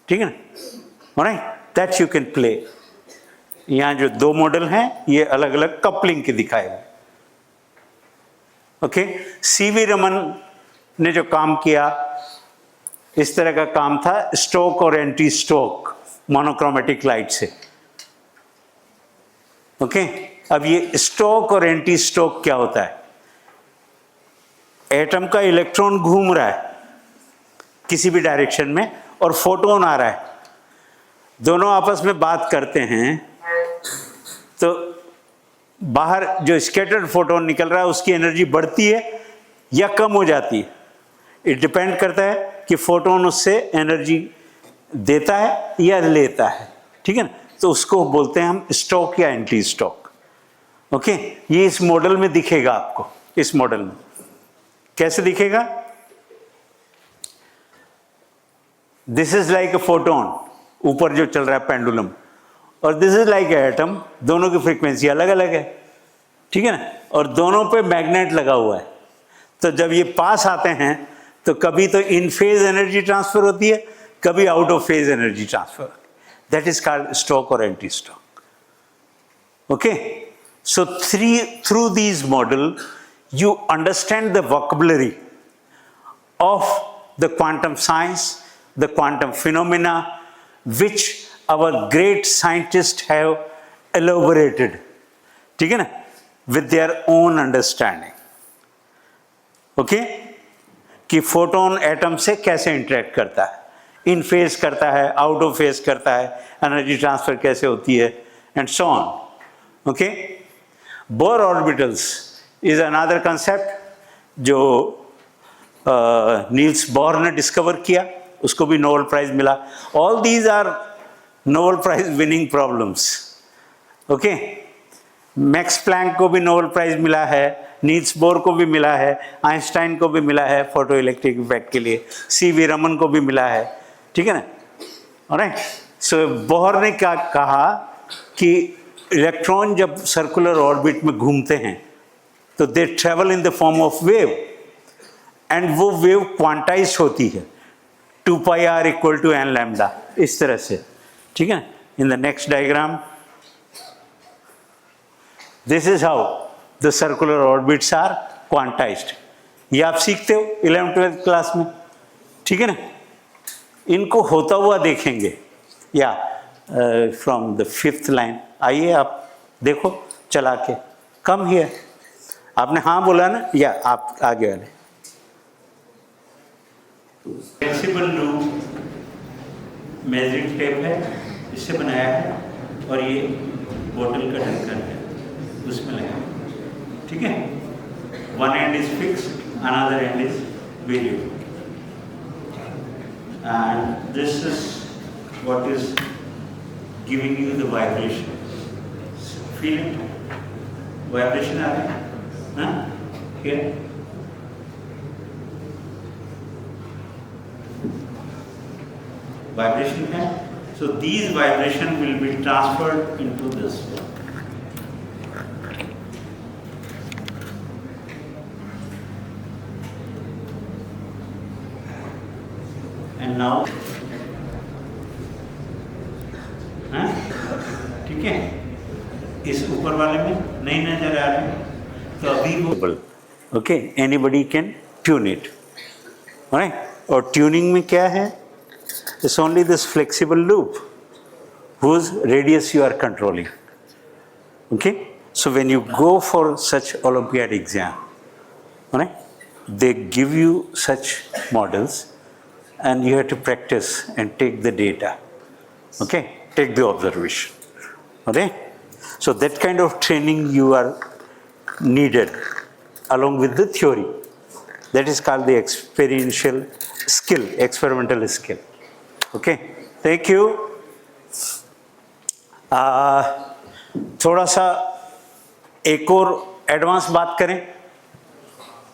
ठीक है ना, alright. That you can play. यहाँ जो दो मॉडल हैं ये अलग अलग कपलिंग के दिखाए हुए, ओके। सीवी रमन ने जो काम किया, इस तरह का काम था, स्टोक और एंटी स्टोक मोनोक्रोमेटिक लाइट से, ओके। अब ये स्टोक और एंटी स्टोक क्या होता है। एटम का इलेक्ट्रॉन घूम रहा है किसी भी डायरेक्शन में और फोटोन आ रहा है, दोनों आपस में बात करते हैं, तो बाहर जो स्कैटर्ड फोटोन निकल रहा है उसकी एनर्जी बढ़ती है या कम हो जाती है। इट डिपेंड करता है कि फोटोन उससे एनर्जी देता है या लेता है, ठीक है ना। तो उसको बोलते हैं हम स्टोक या एंटी स्टोक, ओके। ये इस मॉडल में दिखेगा आपको। इस मॉडल में कैसे दिखेगा। This is like a photon, ऊपर जो चल रहा है पेंडुलम, और दिस इज लाइक एटम। दोनों की फ्रीक्वेंसी अलग अलग है, ठीक है ना, और दोनों पे मैग्नेट लगा हुआ है। तो जब ये पास आते हैं तो कभी तो इन फेज एनर्जी ट्रांसफर होती है, कभी out of phase energy transfer होती है। दैट इज कॉल्ड स्टोक और anti stoke, okay. So through these model you understand the vocabulary of the quantum science, the quantum phenomena, which our great scientists have elaborated, ठीक है ना, with their own understanding, okay, कि photon atom से कैसे interact करता है, इन phase करता है, आउट ऑफ फेज करता है, एनर्जी ट्रांसफर कैसे होती है, and so on, okay. Bohr orbitals is another concept जो नील्स बोर ने डिस्कवर किया, उसको भी नोबेल प्राइज मिला। All these are Nobel prize winning problems, okay. Max Planck को भी नोबेल प्राइज मिला है, नील्स बोर को भी मिला है, आइंस्टाइन को भी मिला है फोटो इलेक्ट्रिक इफेक्ट के लिए, सीवी रमन को भी मिला है, ठीक है ना, ऑलराइट। सो बोर ने क्या कहा कि इलेक्ट्रॉन जब सर्कुलर ऑर्बिट में घूमते हैं तो they travel in the form of wave, and वो वेव क्वांटाइज होती है 2πr = n लैम्डा, इस तरह से, ठीक है। In the next diagram this is how the circular orbits are quantised. ये आप सीखते हो 11th-12th क्लास में, ठीक है ना। इनको होता हुआ देखेंगे, या फ्रॉम द 5th लाइन। आइए आप देखो चला के, कम हियर। आपने हाँ बोला ना, या आप आगे वाले। फ्लेक्सिबल लूप मेजरिंग टेप है, इससे बनाया है, और ये बोतल का ढक्कन है, उसमें लगा, ठीक है। One end is fix, another end is variable, and this is what is giving you the vibration. Feel it, vibration आ रहा है, हाँ, here. Vibration है, so these vibration will be transferred into this one. Now ठीक है, इस ऊपर वाले में नहीं नजर आ रही, तो अभी वो okay, anybody can tune it, right. और ट्यूनिंग में क्या है, it's only this flexible loop whose radius you are controlling. Okay, so when you go for such Olympiad exam, right, they give you such models and you have to practice and take the data. Okay, take the observation. Okay, so that kind of training you are needed along with the theory. That is called the experiential skill, experimental skill. Okay, thank you. थोड़ा सा एक और advance बात करें,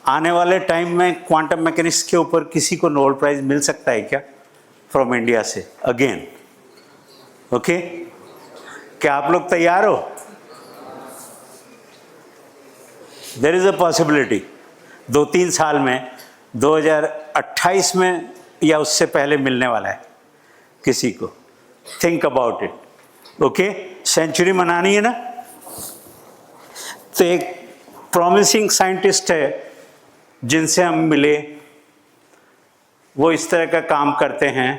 आने वाले time में quantum mechanics के ऊपर किसी को नोबेल प्राइज मिल सकता है क्या फ्रॉम इंडिया से अगेन? ओके, क्या आप लोग तैयार हो? देयर इज अ पॉसिबिलिटी 2-3 साल में, 2028 में या उससे पहले मिलने वाला है किसी को। Think about it. Okay, century मनानी है ना, तो एक प्रॉमिसिंग साइंटिस्ट है जिनसे हम मिले, वो इस तरह का काम करते हैं,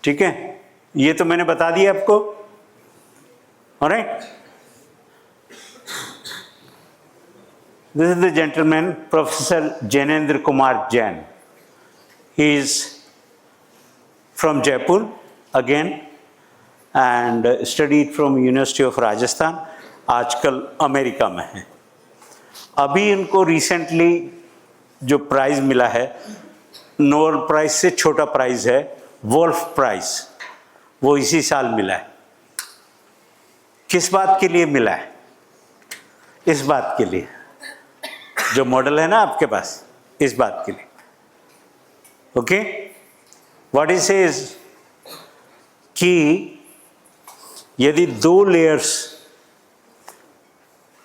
ठीक है, ये तो मैंने बता दिया आपको, alright. This is the gentleman professor Jainendra Kumar Jain, he is from Jaipur again and studied from University of Rajasthan, आजकल अमेरिका में है। अभी इनको रिसेंटली जो प्राइज़ मिला है, नोबेल प्राइज़ से छोटा प्राइज़ है, वोल्फ प्राइज़, वो इसी साल मिला है। किस बात के लिए मिला है? इस बात के लिए, जो मॉडल है ना आपके पास, इस बात के लिए। ओके, व्हाट इज सेज कि यदि 2 लेयर्स,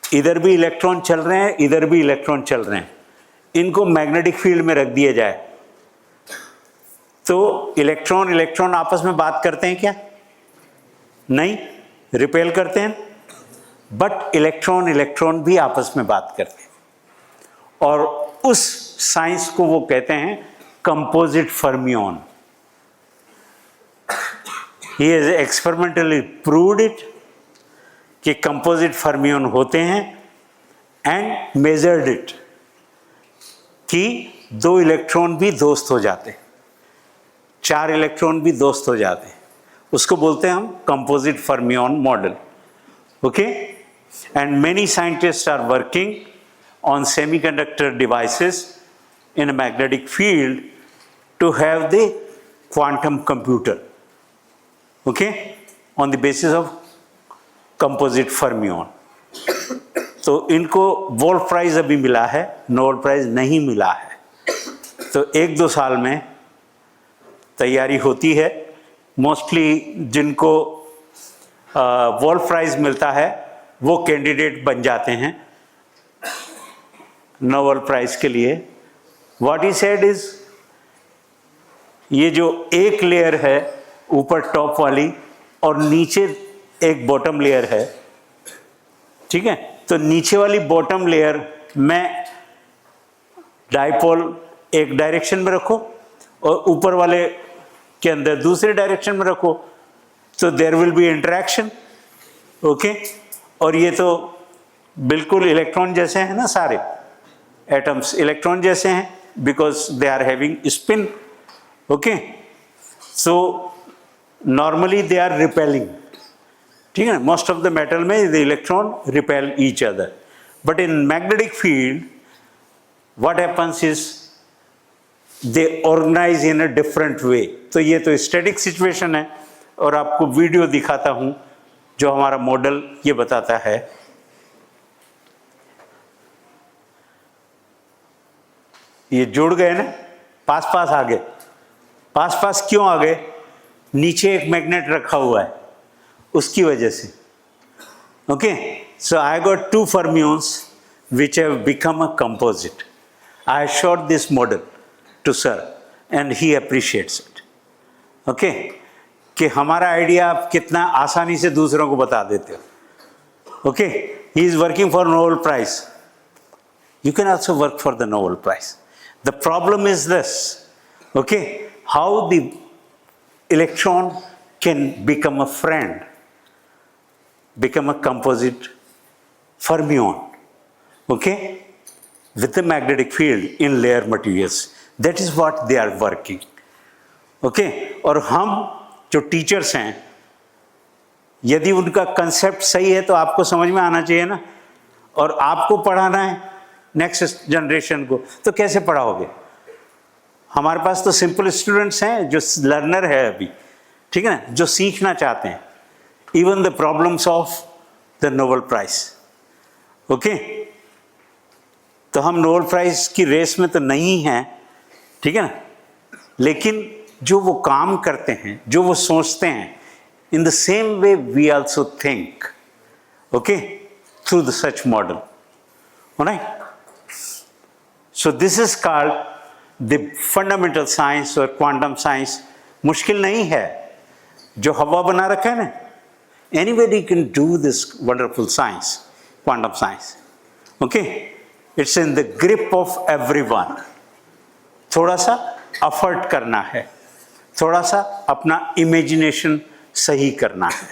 इधर भी इलेक्ट्रॉन चल रहे हैं, इधर भी इलेक्ट्रॉन चल रहे हैं, इनको मैग्नेटिक फील्ड में रख दिया जाए, तो इलेक्ट्रॉन इलेक्ट्रॉन आपस में बात करते हैं क्या? नहीं, रिपेल करते हैं। बट इलेक्ट्रॉन इलेक्ट्रॉन भी आपस में बात करते हैं, और उस साइंस को वो कहते हैं composite fermion. He has experimentally proved it कि कंपोजिट फर्मियन होते हैं, एंड मेजर्ड इट कि 2 इलेक्ट्रॉन भी दोस्त हो जाते हैं, 4 इलेक्ट्रॉन भी दोस्त हो जाते हैं, उसको बोलते हैं हम composite fermion model. Okay, and many scientist are working on semiconductor devices in a magnetic field to have the quantum computer, okay, on the basis of composite fermion। तो इनको वोल्फ प्राइज अभी मिला है, नोबेल प्राइज नहीं मिला है, तो 1-2 साल में तैयारी होती है। मोस्टली जिनको वोल्फ प्राइज मिलता है वो कैंडिडेट बन जाते हैं नोबेल प्राइज के लिए। व्हाट ही सेड इज, ये जो एक लेयर है ऊपर टॉप वाली और नीचे एक बॉटम लेयर है, ठीक है, तो नीचे वाली बॉटम लेयर में डाइपोल एक डायरेक्शन में रखो और ऊपर वाले के अंदर दूसरे डायरेक्शन में रखो, तो there will be interaction. Okay, और ये तो बिल्कुल इलेक्ट्रॉन जैसे हैं ना, सारे एटम्स इलेक्ट्रॉन जैसे हैं, because they are having spin. Okay, so normally they are repelling, ठीक है, most of the metal में the electron repel each other, but in magnetic field what happens is they organize in a different way। तो ये तो static situation है, और आपको video दिखाता हूँ जो हमारा मॉडल ये बताता है। ये जुड़ गए ना, पास पास आ गए। पास पास क्यों आ गए? नीचे एक मैग्नेट रखा हुआ है, उसकी वजह से। Okay, so I got 2 fermions which have become a composite. I showed this model to sir and he appreciates it. Okay, कि हमारा आइडिया आप कितना आसानी से दूसरों को बता देते हो। Okay, he is working for Nobel prize, you can also work for the Nobel Prize. The problem is this, okay, how the electron can become a friend, become a composite fermion, okay, with the magnetic field in layer materials. That is what they are working, okay. और हम जो teachers हैं, यदि उनका concept सही है तो आपको समझ में आना चाहिए ना, और आपको पढ़ाना है नेक्स्ट जनरेशन को, तो कैसे पढ़ाओगे? हमारे पास तो सिंपल स्टूडेंट्स हैं जो लर्नर है अभी, ठीक है ना, जो सीखना चाहते हैं, even the problems of the Nobel prize. Okay, तो हम नोबेल प्राइज की रेस में तो नहीं हैं, ठीक है ना, लेकिन जो वो काम करते हैं, जो वो सोचते हैं, in the same way we also think, okay, through the such model, right. So this is called the fundamental science or quantum science. मुश्किल नहीं है, जो हवा बना रखा है ना, anybody can do this wonderful science, quantum science. Okay, it's in the grip of everyone. थोड़ा सा effort करना है, थोड़ा सा अपना imagination सही करना है।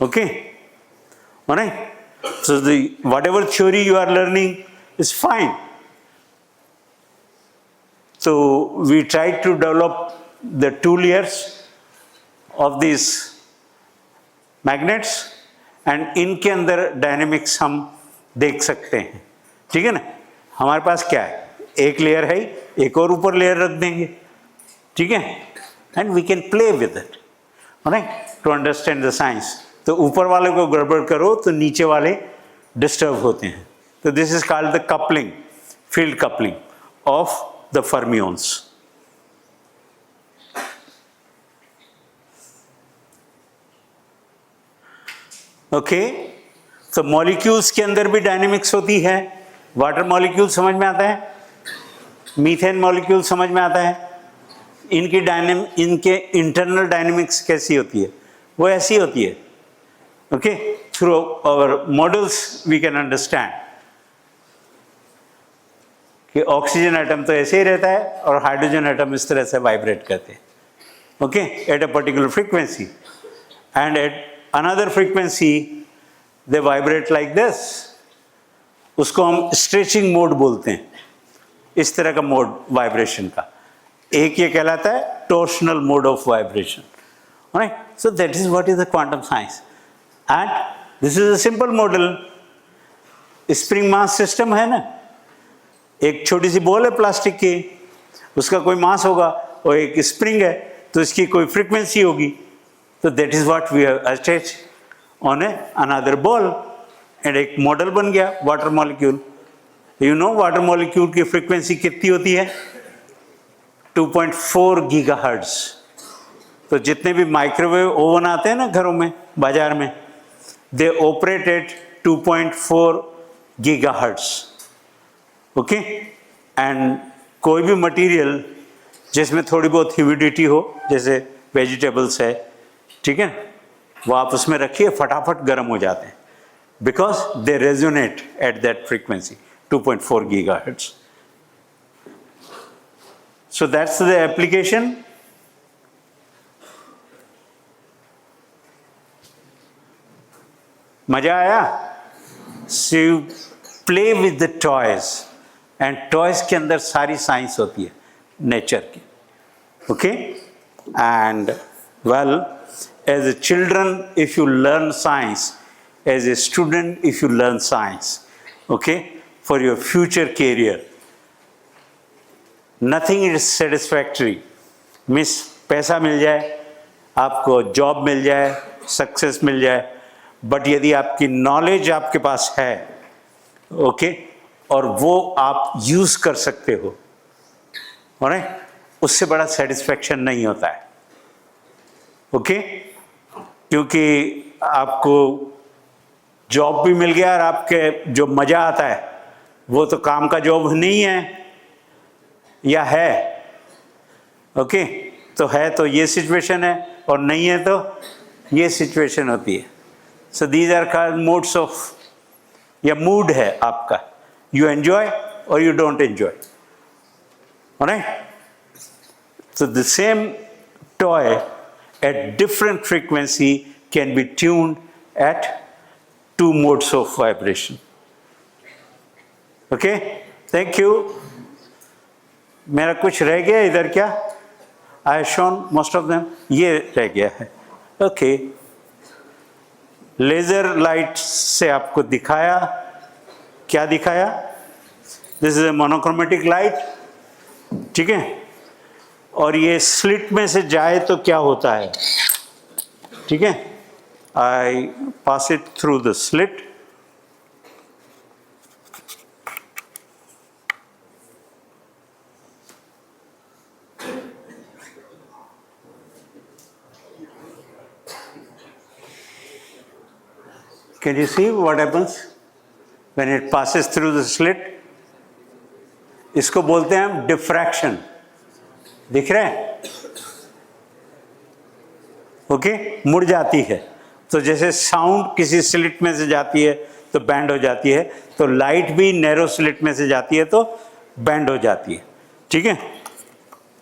Okay, alright. So the whatever theory you are learning is fine. So we try to develop the 2 layers of these magnets and इनके अंदर डायनेमिक्स हम देख सकते हैं, ठीक है ना। हमारे पास क्या है, एक लेयर है, एक और ऊपर लेयर रख देंगे, ठीक है, and we can play with it, right, to understand the science. तो ऊपर वाले को गड़बड़ करो तो नीचे वाले डिस्टर्ब होते हैं। तो this is called the coupling, field coupling of the fermions. Okay, तो मॉलिक्यूल्स के अंदर भी डायनेमिक्स होती है। वाटर मॉलिक्यूल समझ में आता है, मीथेन मॉलिक्यूल समझ में आता है। इनके इंटरनल डायनेमिक्स कैसी होती है, वो ऐसी होती है। Okay, through our models we can understand कि ऑक्सीजन एटम तो ऐसे ही रहता है और हाइड्रोजन एटम इस तरह से वाइब्रेट करते हैं, okay, at a particular frequency, and at another frequency they vibrate like this. उसको हम स्ट्रेचिंग मोड बोलते हैं, इस तरह का मोड वाइब्रेशन का। एक ये कहलाता है torsional mode of vibration, right. So that is what is the quantum science, and this is a simple model. Spring mass system है ना, एक छोटी सी बॉल है प्लास्टिक की, उसका कोई मास होगा, और एक स्प्रिंग है तो इसकी कोई फ्रीक्वेंसी होगी। तो that is what we have attach on a another ball, and एक मॉडल बन गया water molecule. You know water molecule की फ्रीक्वेंसी कितनी होती है, 2.4 गीगाहर्ट्ज। तो जितने भी माइक्रोवेव ओवन आते हैं ना घरों में, बाजार में, they operate at 2.4 gigahertz, okay. And कोई भी मटेरियल जिसमें थोड़ी बहुत ह्यूमिडिटी हो, जैसे वेजिटेबल्स है, ठीक है, वो आप उसमें रखिए, फटाफट गर्म हो जाते हैं, because they resonate at that frequency 2.4 gigahertz. So that's the application. मजा आया? So you play with the toys, and toys के अंदर सारी साइंस होती है नेचर की, okay. And well, as a children if you learn science, as a student if you learn science, okay, for your future career, nothing is satisfactory. मिस पैसा मिल जाए, आपको जॉब मिल जाए, सक्सेस मिल जाए, बट यदि आपकी नॉलेज आपके पास है, ओके, और वो आप यूज कर सकते हो, ऑलराइट, उससे बड़ा सेटिस्फैक्शन नहीं होता है, ओके। क्योंकि आपको जॉब भी मिल गया और आपके जो मजा आता है वो तो काम का जॉब नहीं है, या है, ओके, तो है तो ये सिचुएशन है और नहीं है तो ये सिचुएशन होती है. So these are called modes of, या मूड है आपका, यू एंजॉय और you don't enjoy. Alright, so the same toy at different frequency can be tuned at 2 modes of vibration. Okay, thank you. मेरा कुछ रह गया इधर क्या? I have shown most of them. ये रह गया है. Okay, लेज़र लाइट से आपको दिखाया, क्या दिखाया? This is a monochromatic light, ठीक है, और ये स्लिट में से जाए तो क्या होता है, ठीक है. I pass it through the slit. Can you see what happens when it passes through the slit? इसको बोलते हैं हम डिफ्रैक्शन. दिख रहा है? ओके, मुड़ जाती है. तो जैसे साउंड किसी स्लिट में से जाती है तो बैंड हो जाती है, तो लाइट भी नैरो स्लिट में से जाती है तो बैंड हो जाती है, ठीक है.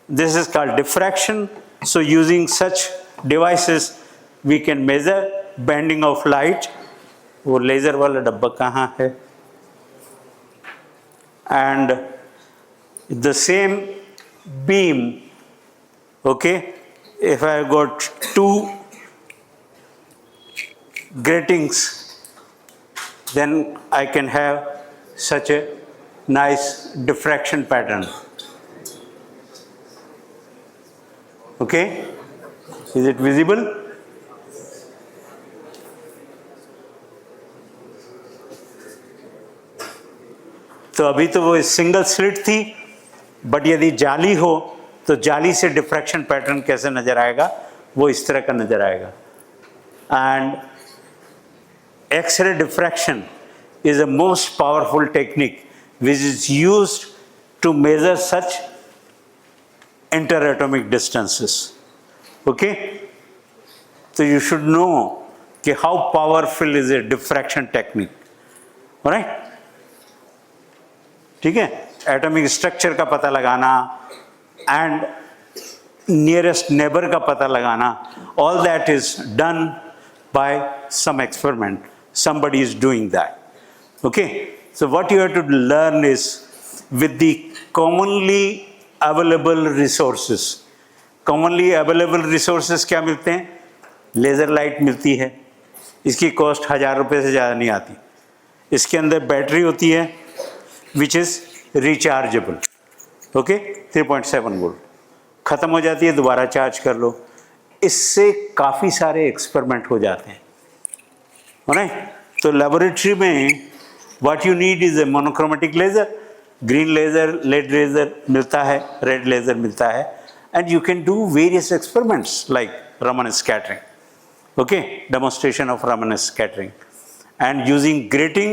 This is called diffraction. So using such devices we can measure bending of light. वो लेज़र वाला डब्बा कहाँ है? And the same beam, okay, if I got 2 gratings, then I can have such a nice diffraction pattern. Okay, is it visible? तो अभी तो वो single slit थी, बट यदि जाली हो तो जाली से डिफ्रैक्शन पैटर्न कैसे नजर आएगा? वो इस तरह का नजर आएगा. And X-ray diffraction is a most powerful technique which is used to measure such inter atomic distances. Okay, तो यू शुड नो कि how powerful is a diffraction technique. Alright, ठीक है. एटॉमिक स्ट्रक्चर का पता लगाना एंड नियरेस्ट नेबर का पता लगाना, all that is done by some experiment. somebody is doing that. Okay, so what you have to learn is with the commonly available resources. commonly available resources क्या मिलते हैं? Laser light मिलती है, इसकी cost 1000 रुपये से ज़्यादा नहीं आती. इसके अंदर बैटरी होती है which is rechargeable. Okay, 3.7 volt, ख़त्म हो जाती है दोबारा चार्ज कर लो. इससे काफ़ी सारे एक्सपेरिमेंट हो जाते हैं. राइट, तो लेबोरेटरी में what you need is a monochromatic laser. Green laser, red laser मिलता है, रेड लेज़र मिलता है, and you can do various experiments like Raman scattering. Okay, demonstration of Raman scattering, and using grating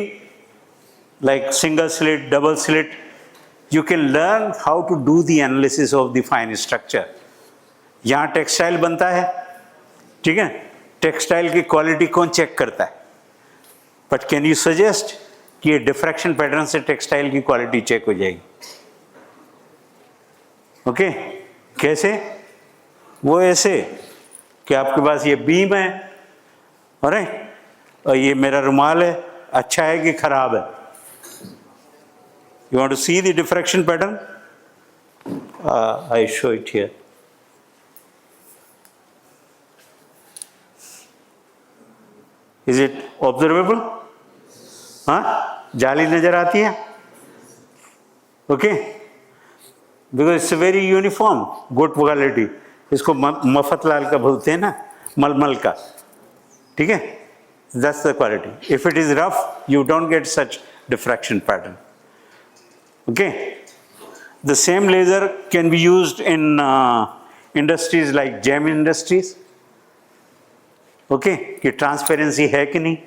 like single slit, double slit, you can learn how to do the analysis of the fine structure. यहाँ textile बनता है, ठीक है, textile की quality कौन check करता है? But can you suggest कि ये डिफ्रैक्शन पैटर्न से टेक्सटाइल की क्वालिटी चेक हो जाएगी? ओके, कैसे? वो ऐसे कि आपके पास ये बीम है, और ये मेरा रुमाल है, अच्छा है कि खराब है? You want to see the diffraction pattern? I show it here. Is it observable? हाँ, जाली नजर आती है? Okay, because it's a very uniform, good quality. इसको मफतलाल का बोलते हैं ना, मलमल का, ठीक है? That's the quality. If it is rough, you don't get such diffraction pattern. Okay, the same laser can be used in industries like gem industries. Okay, कि ट्रांसपेरेंसी है कि नहीं?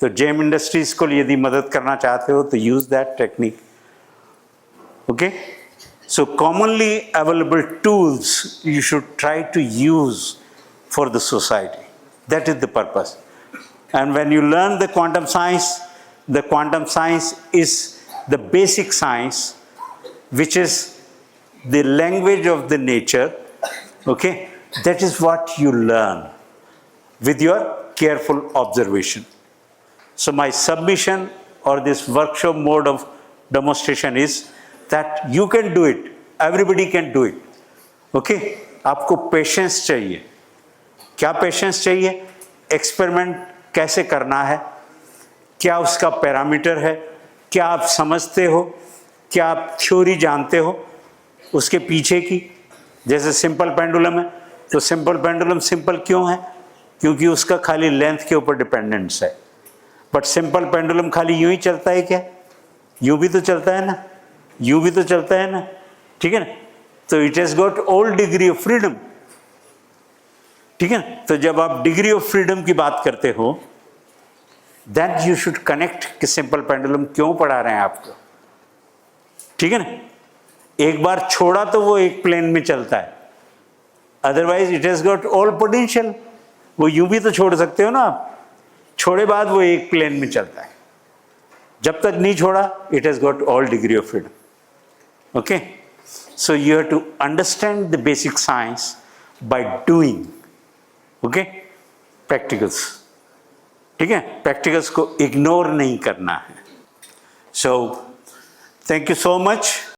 तो जेम इंडस्ट्रीज को यदि मदद करना चाहते हो तो use that technique. Okay, So commonly available tools you should try to use for the society. That is the purpose. And when you learn the quantum science is the basic science, which is the language of the nature. Okay, that is what you learn with your careful observation. So my submission or this workshop mode of demonstration is that you can do it, everybody can do it. Okay, आपको patience चाहिए. क्या patience चाहिए? Experiment कैसे करना है, क्या उसका parameter है, क्या आप समझते हो, क्या आप थ्योरी जानते हो उसके पीछे की. जैसे सिंपल पेंडुलम है, तो सिंपल पेंडुलम सिंपल क्यों है? क्योंकि उसका खाली लेंथ के ऊपर डिपेंडेंस है. बट सिंपल पेंडुलम खाली यूं ही चलता है क्या? यूं भी तो चलता है ना, यूं भी तो चलता है ना, ठीक है ना. तो it has got all degree of freedom. ठीक है ना. तो जब आप डिग्री ऑफ फ्रीडम की बात करते हो, दैट यू शुड कनेक्ट कि सिंपल पेंडुलम क्यों पढ़ा रहे हैं आपको. ठीक है ना. एक बार छोड़ा तो वो एक प्लेन में चलता है, otherwise it has got all potential. वो यूं भी तो छोड़ सकते हो ना आप, छोड़े बाद वो एक प्लेन में चलता है. जब तक नहीं छोड़ा, it has got all degree of freedom. Okay, so you have to understand the basic science by doing. Okay, practicals. ठीक है, प्रैक्टिकल्स को इग्नोर नहीं करना है. So thank you so much.